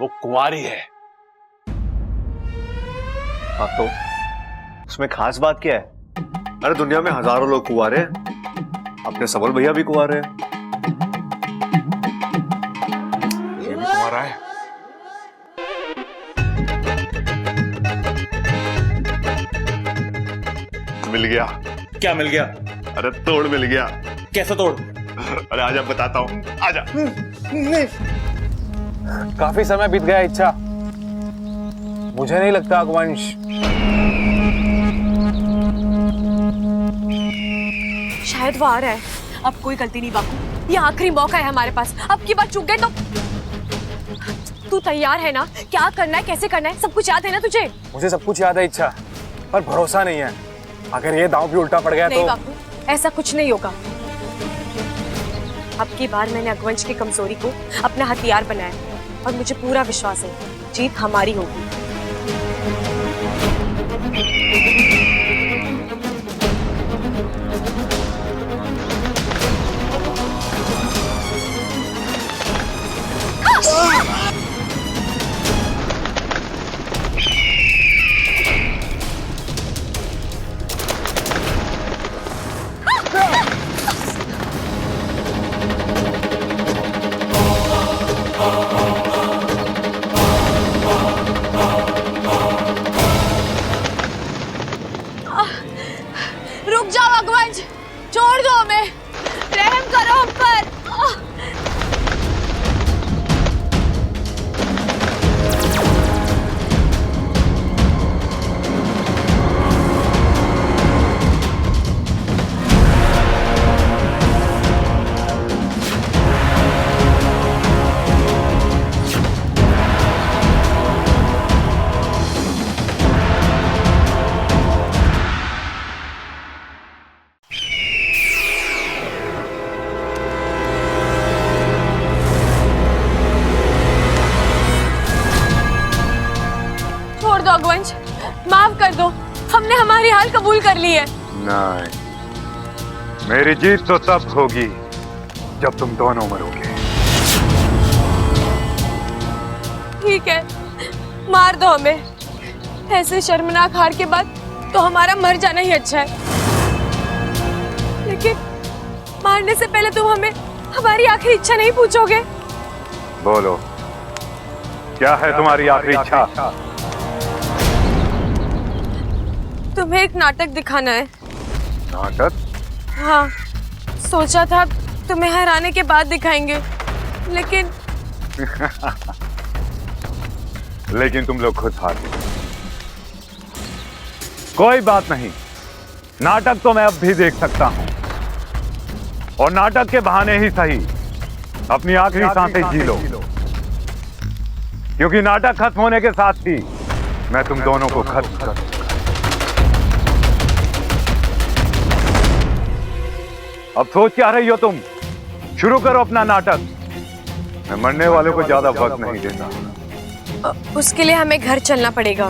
वो कुंवारी है। हाँ तो उसमें खास बात क्या है? अरे दुनिया में हजारों लोग कुंवारे हैं, अपने सबल भैया भी कुंवारे हैं। ये भी कुंवारा है। मिल गया। क्या मिल गया? अरे तोड़ मिल गया। कैसा तोड़? अरे आजा बताता हूँ, आजा। काफी समय बीत गया इच्छा, मुझे नहीं लगता गोवंश। शायद वो आ रहा है। अब कोई गलती नहीं बापू, ये आखिरी मौका है हमारे पास। अब की बार चूक गए तो। तू तैयार है ना? क्या करना है, कैसे करना है, सब कुछ याद है ना तुझे? मुझे सब कुछ याद है इच्छा, पर भरोसा नहीं है। अगर ये दांव भी उल्टा पड़ गया नहीं तो। बापू, ऐसा कुछ नहीं होगा। अब की बार मैंने अगवंश की कमजोरी को अपना हथियार बनाया, और मुझे पूरा विश्वास है जीत हमारी होगी। हमारी हाल कबूल कर ली है। नहीं, मेरी जीत तो तब होगी जब तुम दोनों मरोगे। ठीक है, मार दो हमें। ऐसे शर्मनाक हार के बाद तो हमारा मर जाना ही अच्छा है। लेकिन मारने से पहले तुम हमें हमारी आखिरी इच्छा नहीं पूछोगे? बोलो, क्या है तुम्हारी आखिरी इच्छा? तुम्हें एक नाटक दिखाना है। नाटक? हाँ, सोचा था तुम्हें हराने के बाद दिखाएंगे, लेकिन लेकिन तुम लोग खुद हार गए। कोई बात नहीं, नाटक तो मैं अब भी देख सकता हूं, और नाटक के बहाने ही सही अपनी आखिरी सांसें जी लो, क्योंकि नाटक खत्म होने के साथ ही मैं तुम दोनों को खत्म कर दूंगा। अब सोच क्या रही हो तुम? शुरू करो अपना नाटक। मैं मरने वालों को ज्यादा वक्त नहीं देता। उसके लिए हमें घर चलना पड़ेगा।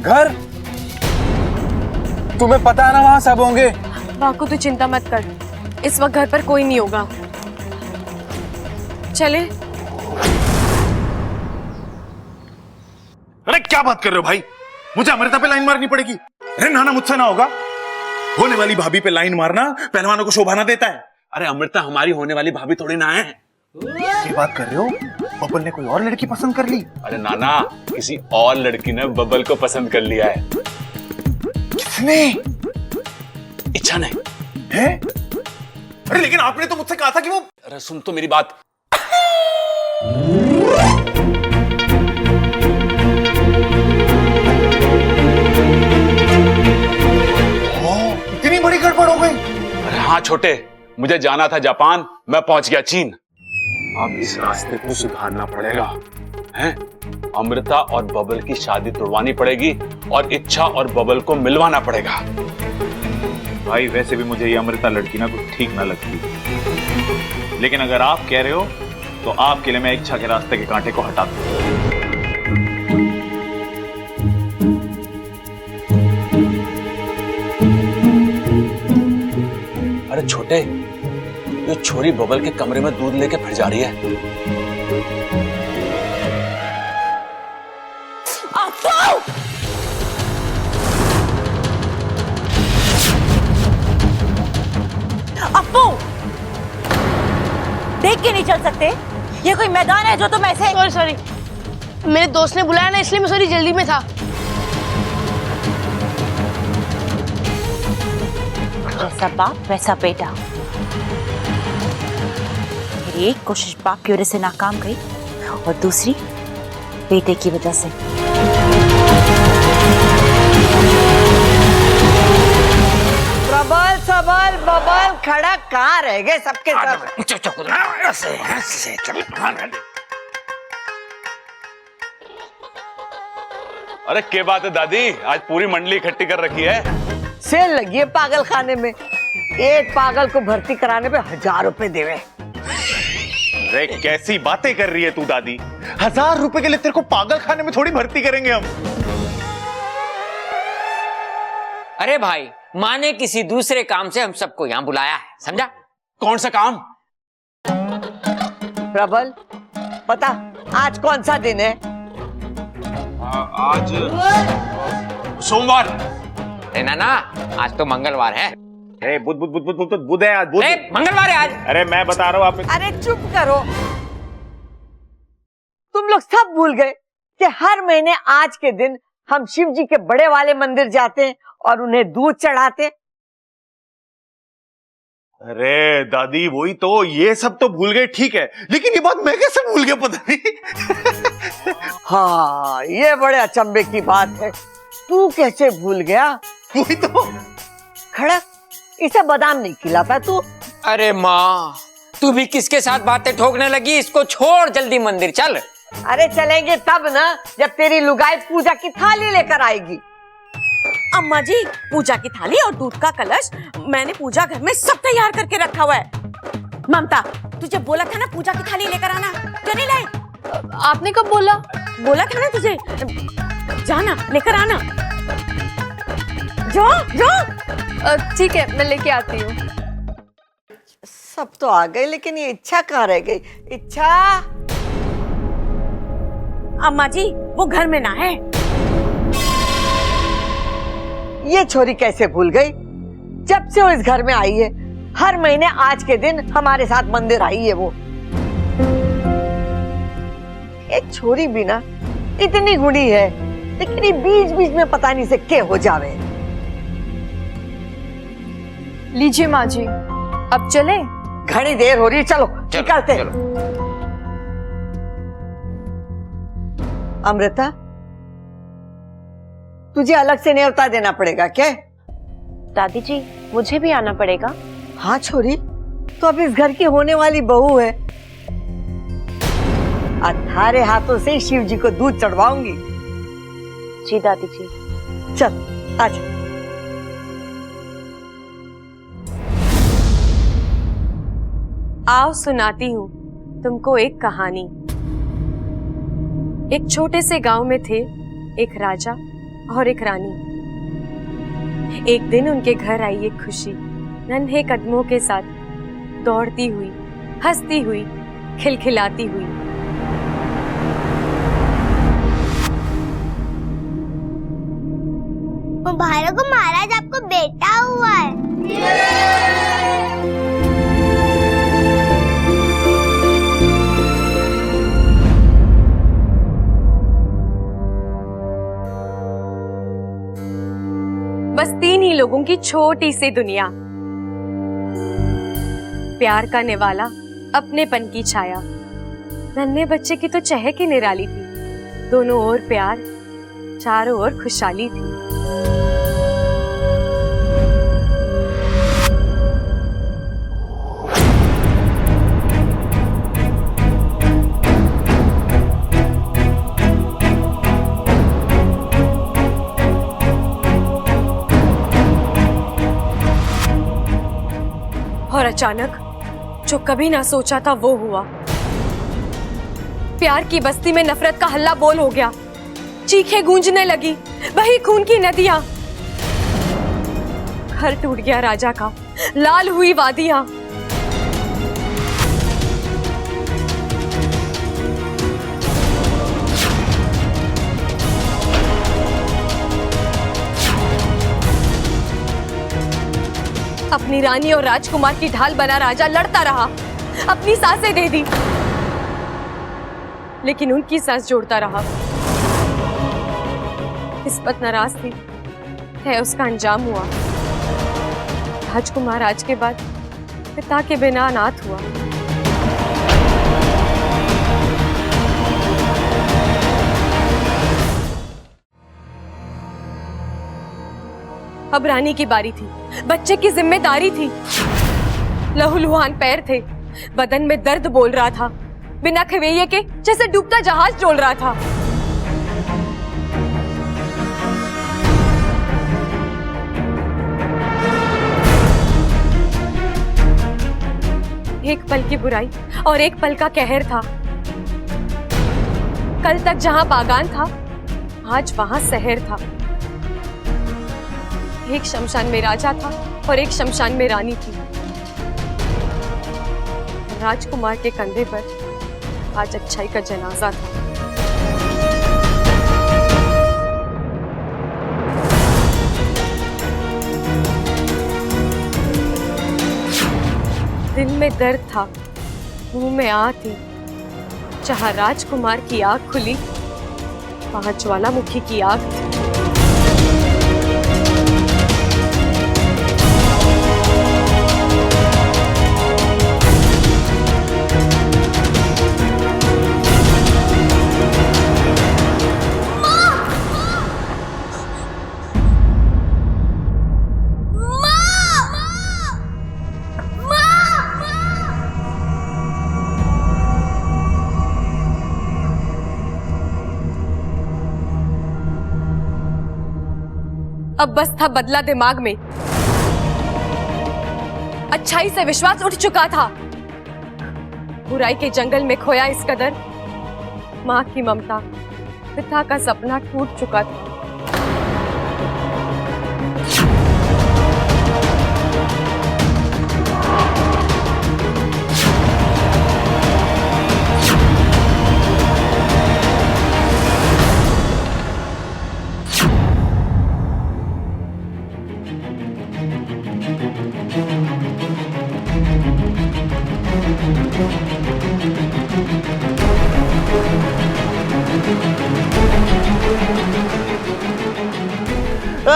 घर? तुम्हें पता है ना वहां सब होंगे। बाकू तू चिंता मत कर, इस वक्त घर पर कोई नहीं होगा। चले। अरे क्या बात कर रहे हो भाई? मुझे अमृता पे लाइन मारनी पड़ेगी? अरे नाना, मुझसे ना होगा। होने वाली भाभी पे लाइन मारना पहलवानों को शोभा ना देता है। अरे अमृता हमारी होने वाली भाभी थोड़ी ना है। ये बात कर रहे हो? बबल ने कोई और लड़की पसंद कर ली? अरे नाना, किसी और लड़की ने बबल को पसंद कर लिया है। किसने? इच्छा ने। है? अरे लेकिन आपने तो मुझसे कहा था कि वो... अरे सुन तो मेरी बात। इतनी बड़ी गड़बड़ हो गई? अरे हाँ छोटे, मुझे जाना था जापान, मैं पहुंच गया चीन। अब इस रास्ते को सुधारना पड़ेगा, हैं? अमृता और बबल की शादी तुड़वानी पड़ेगी और इच्छा और बबल को मिलवाना पड़ेगा। भाई वैसे भी मुझे ये अमृता लड़की ना कुछ ठीक ना लगती, लेकिन अगर आप कह रहे हो तो आपके लिए मैं इच्छा के रास्ते के कांटे को हटा दूं। अरे छोटे, ये छोरी बबल के कमरे में दूध लेके फिर जा रही है। अप्पू, देख के नहीं चल सकते? ये कोई मैदान है जो तुम ऐसे... सॉरी, मेरे दोस्त ने बुलाया ना, इसलिए मैं सॉरी जल्दी में था। जैसा बाप वैसा बेटा। मेरी एक कोशिश बाप की वजह से नाकाम गई और दूसरी बेटे की वजह से। प्रबल सबल बबल खड़ा कहाँ रह गए सबके सब? अरे क्या बात है दादी, आज पूरी मंडली इकट्ठी कर रखी है। सेल लगी है पागल खाने में, एक पागल को भर्ती कराने पे 1000 रुपए देवे। अरे कैसी बातें कर रही है तू दादी? 1000 रुपए के लिए तेरे को पागल खाने में थोड़ी भर्ती करेंगे हम। अरे भाई, माँ ने किसी दूसरे काम से हम सबको यहाँ बुलाया है, समझा? कौन सा काम? प्रबल, पता आज कौन सा दिन है? आज सोमवार। नाना, आज तो मंगलवार है। बुध है आज। बुध मंगलवार है आज। अरे मैं बता रहा हूँ आप। अरे चुप करो, तुम लोग सब भूल गए कि हर महीने आज के दिन हम शिव जी के बड़े वाले मंदिर जाते हैं और उन्हें दूध चढ़ाते। अरे दादी वही तो, ये सब तो भूल गए ठीक है, लेकिन ये बात मैं कैसे भूल गया पता नहीं। हाँ, ये बड़े अचंभे की बात है, तू कैसे भूल गया? वही तो। खड़ा, इसे बादाम नहीं खिलाता तू? अरे माँ, तू भी किसके साथ बातें ठोकने लगी? इसको छोड़, जल्दी मंदिर चल। अरे चलेंगे तब ना जब तेरी लुगाई पूजा की थाली लेकर आएगी। अम्मा जी, पूजा की थाली और दूध का कलश मैंने पूजा घर में सब तैयार करके रखा हुआ है। ममता, तुझे बोला था ना पूजा की थाली लेकर आना, क्यों नहीं लाई? आपने कब बोला? बोला था ना तुझे, जाना लेकर आना। जो जो। ठीक है, मैं लेके आती हूँ। सब तो आ गए, लेकिन ये इच्छा कहाँ रह गई? इच्छा, अम्मा जी वो घर में ना है। ये छोरी कैसे भूल गई? जब से वो इस घर में आई है, हर महीने आज के दिन हमारे साथ मंदिर आई है वो। ये छोरी भी ना इतनी गुणी है, लेकिन ये बीच बीच में पता नहीं से क्या हो जावे। लीजिए माँ जी, अब चले? घनी देर हो रही है, चलो निकलते। अमृता, तुझे अलग से न्योता देना पड़ेगा क्या? दादी जी, मुझे भी आना पड़ेगा? हाँ छोरी, तो अब इस घर की होने वाली बहू है। अठारे हाथों से शिव जी को दूध चढ़वाऊंगी। जी दादी जी। चल आजा। आओ सुनाती हूँ तुमको एक कहानी। एक छोटे से गांव में थे एक राजा और एक रानी। एक दिन उनके घर आई एक खुशी नन्हे कदमों के साथ दौड़ती हुई, हंसती हुई, खिलखिलाती हुई। मुबारक हो महाराज, आपको बेटा हुआ है। बस 3 ही लोगों की छोटी सी दुनिया। प्यार का निवाला, अपनेपन की छाया। नन्हे बच्चे की तो चहक ही निराली थी। दोनों ओर प्यार, चारों ओर खुशहाली थी। और अचानक जो कभी ना सोचा था वो हुआ। प्यार की बस्ती में नफरत का हल्ला बोल हो गया। चीखें गूंजने लगी, बही खून की नदियां। घर टूट गया राजा का, लाल हुई वादियां। अपनी रानी और राजकुमार की ढाल बना राजा लड़ता रहा, अपनी सांसें दे दी, लेकिन उनकी सांस जोड़ता रहा। किस्मत नाराज थी, है उसका अंजाम हुआ। राजकुमार आज के बाद पिता के बिना अनाथ हुआ। अब रानी की बारी थी, बच्चे की जिम्मेदारी थी। लहूलुहान पैर थे, बदन में दर्द बोल रहा था, बिना खवेये के जैसे डूबता जहाज डोल रहा था। एक पल की बुराई और एक पल का कहर था। कल तक जहां बागान था, आज वहां शहर था। एक शमशान में राजा था और एक शमशान में रानी थी। राजकुमार के कंधे पर आज अच्छाई का जनाजा था। दिल में दर्द था, मुंह में आह थी। जहां राजकुमार की आंख खुली, वहां ज्वालामुखी की आग थी। अब बस था बदला दिमाग में। अच्छाई से विश्वास उठ चुका था। बुराई के जंगल में खोया इस कदर। माँ की ममता, पिता का सपना टूट चुका था। बस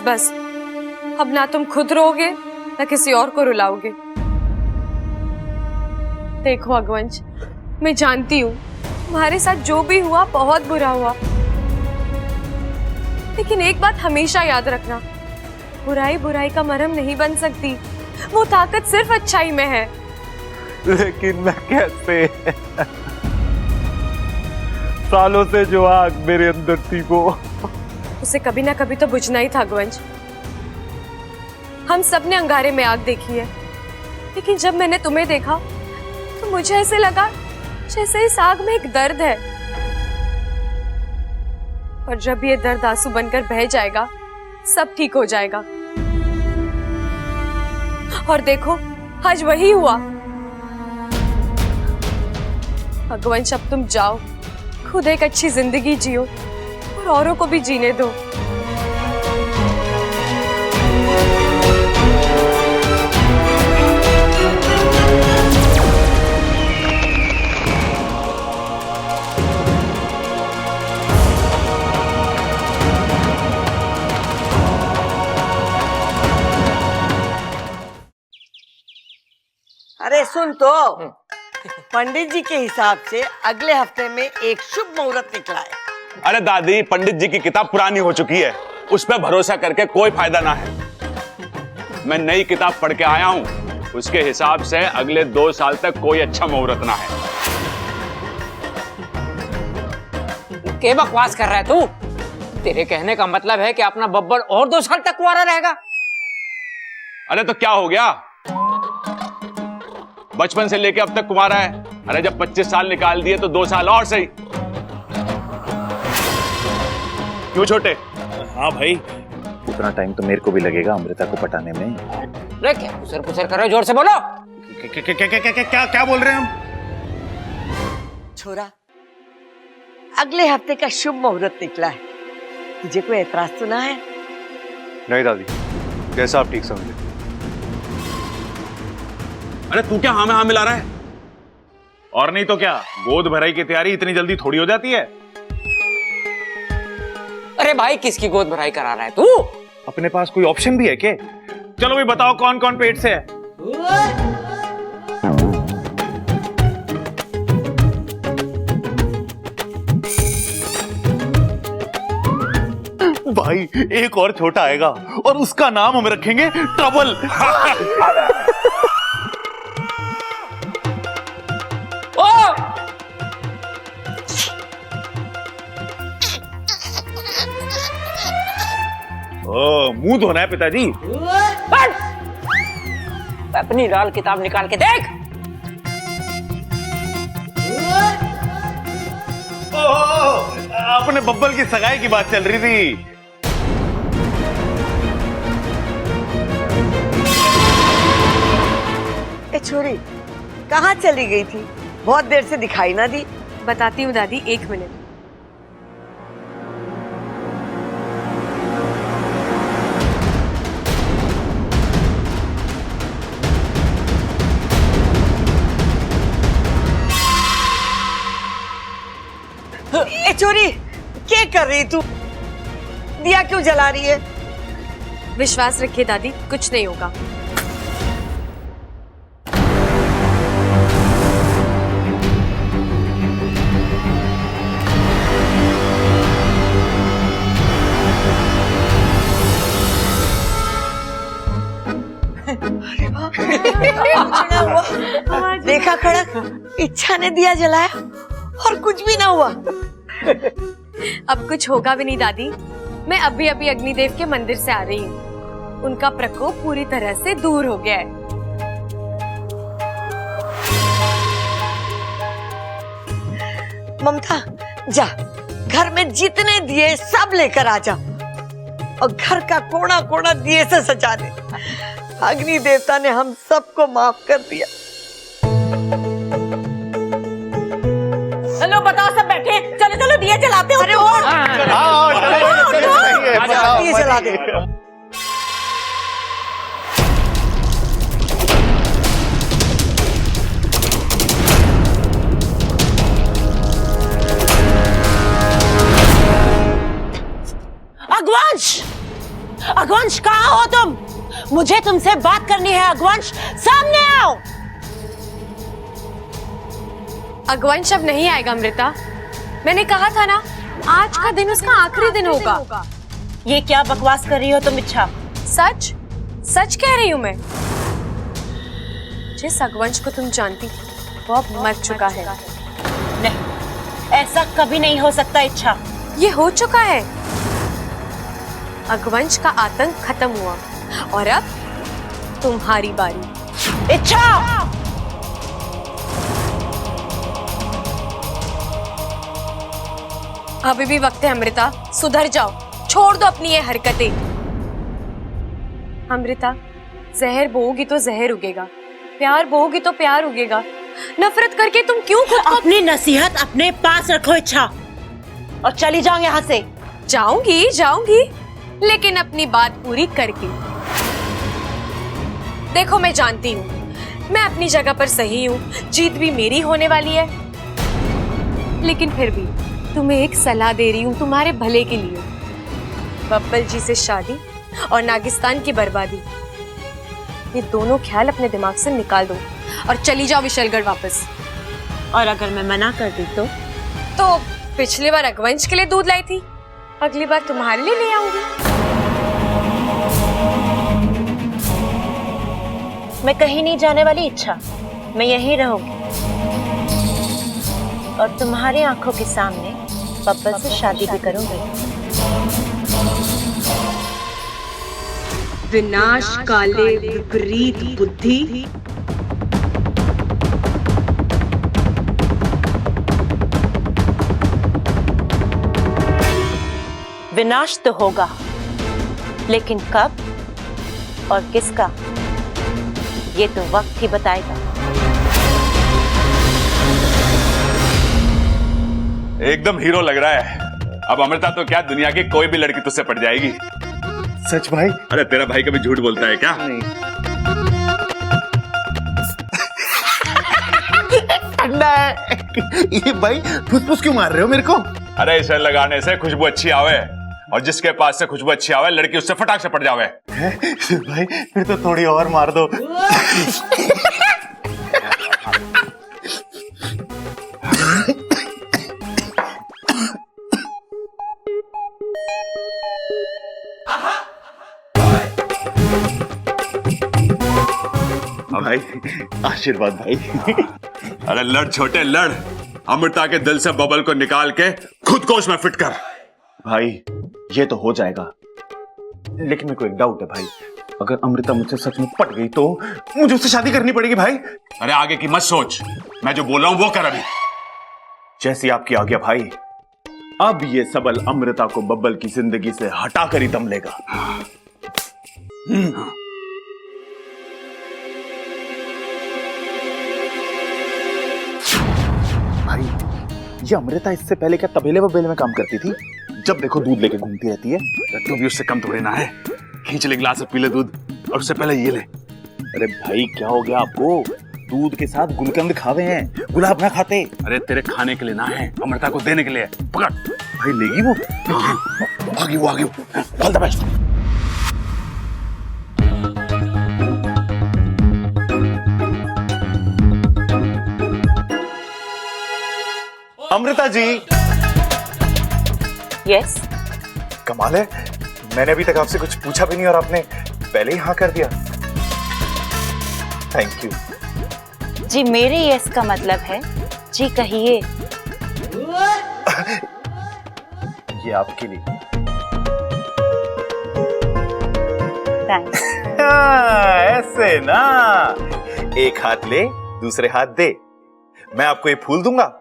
बस, अब ना तुम खुद रोगे ना किसी और को रुलाओगे। देखो अगवंश, मैं जानती हूँ तुम्हारे साथ जो भी हुआ बहुत बुरा हुआ, लेकिन एक बात हमेशा याद रखना, बुराई बुराई का मरहम नहीं बन सकती। वो ताकत सिर्फ अच्छाई में है। लेकिन मैं कैसे? सालों से जो आग मेरे अंदर थी वो उसे कभी ना कभी तो बुझना ही था अगवंश। हम सब ने अंगारे में आग देखी है, लेकिन जब मैंने तुम्हें देखा तो मुझे ऐसे लगा जैसे इस आग में एक दर्द है, और जब ये दर्द आंसू बनकर बह जाएगा सब ठीक हो जाएगा। और देखो आज वही हुआ। अगवंश, अब तुम जाओ, खुद एक अच्छी जिंदगी जियो और औरों को भी जीने दो। अरे सुन तो, पंडित जी के हिसाब से अगले हफ्ते में एक शुभ मुहूर्त निकला है। अरे दादी, पंडित जी की किताब पुरानी हो चुकी है, उस पर भरोसा करके कोई फायदा ना है। मैं नई किताब पढ़ के आया हूँ, उसके हिसाब से अगले 2 साल तक कोई अच्छा मुहूर्त ना है। क्या बकवास कर रहा है तू? तेरे कहने का मतलब है कि अपना बब्बर और 2 साल तक कुंवारा रहेगा? अरे तो क्या हो गया, बचपन से लेके अब तक कुंवारा है। अरे जब 25 साल निकाल दिए तो 2 साल और सही। क्यों छोटे? हाँ भाई, उतना टाइम तो मेरे को भी लगेगा अमृता को पटाने में। अरे क्या पुसर पुसर कर रहे हो? जोर से बोलो। क्या बोल रहे हैं हम? छोरा, अगले हफ्ते का शुभ मुहूर्त निकला है, तुझे कोई एतराज तो ना है? नहीं दादी, जैसा आप ठीक समझे। अरे तू क्या हाँ में हाँ मिला रहा है? और नहीं तो क्या, गोद भराई की तैयारी इतनी जल्दी थोड़ी हो जाती है। अरे भाई, किसकी गोद भराई करा रहा है तू? अपने पास कोई ऑप्शन भी है क्या? चलो भाई बताओ, कौन कौन पेट से है? भाई एक और छोटा आएगा और उसका नाम हम रखेंगे ट्रबल। मुंह धोना है पिताजी। अपनी लाल किताब निकाल के देख। अपने बब्बल की सगाई की बात चल रही थी। ए छोरी, कहाँ चली गई थी? बहुत देर से दिखाई ना दी। बताती हूँ दादी, 1 मिनट। ए छोरी, क्या कर रही तू? दिया क्यों जला रही है? विश्वास रखिए दादी, कुछ नहीं होगा। देखा खड़क, इच्छा ने दिया जलाया और कुछ भी ना हुआ। अब कुछ होगा भी नहीं दादी। मैं अभी अभी अग्निदेव के मंदिर से आ रही हूँ, उनका प्रकोप पूरी तरह से दूर हो गया है। ममता, जा घर में जितने दिए सब लेकर आ जा और घर का कोना कोना दिए से सजा दे। अग्नि देवता ने हम सबको माफ कर दिया। चलो बताओ, सब बैठे, चलो चलो दिए जलाते हो। दिए जला दे। अगवंश, अगवंश कहाँ हो तुम? मुझे तुमसे बात करनी है। अगवंश सामने आओ। अगवंश अब नहीं आएगा अमृता। मैंने कहा था ना, आज का दिन उसका आखिरी दिन होगा। ये क्या बकवास कर रही हो तुम इच्छा? सच सच कह रही हूँ मैं। जिस अगवंश को तुम जानती वो अब मर चुका है। नहीं, ऐसा कभी नहीं हो सकता इच्छा। ये हो चुका है। अगवंश का आतंक खत्म हुआ और अब तुम्हारी बारी। इच्छा, अभी भी वक्त है अमृता, सुधर जाओ, छोड़ दो अपनी ये हरकतें। अमृता, जहर बोओगी तो जहर उगेगा, प्यार बोओगी तो प्यार उगेगा। नफरत करके तुम क्यों खुद को... अपनी नसीहत अपने पास रखो इच्छा, और चली जाओ यहाँ से। जाऊंगी जाऊंगी, लेकिन अपनी बात पूरी करके। देखो, मैं जानती हूँ मैं अपनी जगह पर सही हूँ, जीत भी मेरी होने वाली है, लेकिन फिर भी तुम्हें एक सलाह दे रही हूँ तुम्हारे भले के लिए। बब्बल जी से शादी और नागिस्तान की बर्बादी, ये दोनों ख्याल अपने दिमाग से निकाल दो और चली जाओ विशलगढ़ वापस। और अगर मैं मना कर दी तो पिछली बार अगवंश के लिए दूध लाई थी, अगली बार तुम्हारे लिए ले आऊंगी। मैं कहीं नहीं जाने वाली इच्छा, मैं यहीं रहूंगी और तुम्हारी आंखों के सामने बब्बल से शादी भी करूंगी। विनाश काले विपरीत बुद्धि, विनाश तो होगा, लेकिन कब और किसका, ये तो वक्त ही बताएगा। एकदम हीरो लग रहा है। अब अमृता तो क्या, दुनिया की कोई भी लड़की तुझसे पट जाएगी। सच भाई? अरे तेरा भाई कभी झूठ बोलता है क्या? नहीं। ठंडा है। ये भाई फुसफुस क्यों मार रहे हो मेरे को? अरे इसे लगाने से खुशबू अच्छी आवे, और जिसके पास से खुशबू अच्छी आवे लड़की उससे फटाक से पट जावे। भाई फिर तो थोड़ी और मार दो। भाई आशीर्वाद भाई। अरे लड़ छोटे लड़, अमृता के दिल से बबल को निकाल के खुद को उसमें फिट कर। भाई ये तो हो जाएगा, लेकिन मेरे को एक डाउट है भाई, अगर अमृता मुझसे सच में पट गई तो मुझे उससे शादी करनी पड़ेगी भाई। अरे आगे की मत सोच, मैं जो बोल रहा हूं वो कर अभी। जैसी आपकी आज्ञा भाई। अब ये सबल अमृता को बब्बल की जिंदगी से हटाकर ही दम लेगा। भाई ये अमृता इससे पहले क्या तबेले वबेले में काम करती थी? जब देखो दूध लेके घूमती रहती है। तू भी उससे कम थोड़े ना है। खींच ले गिलास से पी ले दूध, और उससे पहले ये ले। अरे भाई क्या हो गया आपको? दूध के साथ गुलकंद खावे हैं, गुलाब ना खाते। अरे तेरे खाने के लिए ना है, अमृता को देने के लिए। पकड़ भाई, लेगी वो? आगे वो आगे वो। All the best. Amrita ji. Yes. कमाल है, मैंने अभी तक आपसे कुछ पूछा भी नहीं और आपने पहले ही हाँ कर दिया। थैंक यू जी। मेरे यस का मतलब है जी कहिए। ये आपके लिए। थैंक्स। ऐसे ना, एक हाथ ले दूसरे हाथ दे। मैं आपको ये फूल दूंगा,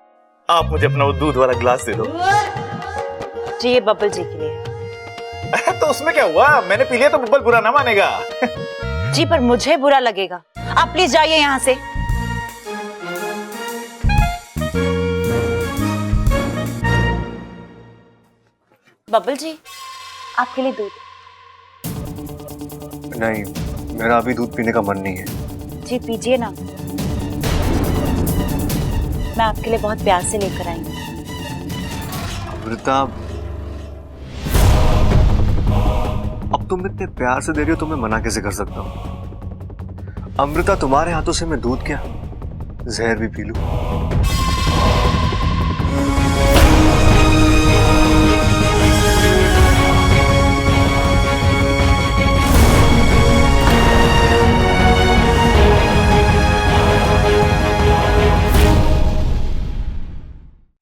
आप मुझे अपना वो दूध वाला ग्लास दे दो। जी ये बब्बल जी के लिए। तो उसमें क्या हुआ, मैंने पी लिया तो बब्बल बुरा ना मानेगा। जी पर मुझे बुरा लगेगा। आप प्लीज जाइए यहाँ से। बब्बल जी, आपके लिए दूध। नहीं, मेरा अभी दूध पीने का मन नहीं है। जी पीजिए ना, मैं आपके लिए बहुत प्यार से लेकर आई हूँ। अमृता, अब तुम इतने प्यार से दे रही हो तो मैं मना कैसे कर सकता हूँ? अमृता, तुम्हारे हाथों से मैं दूध क्या जहर भी पी लूं?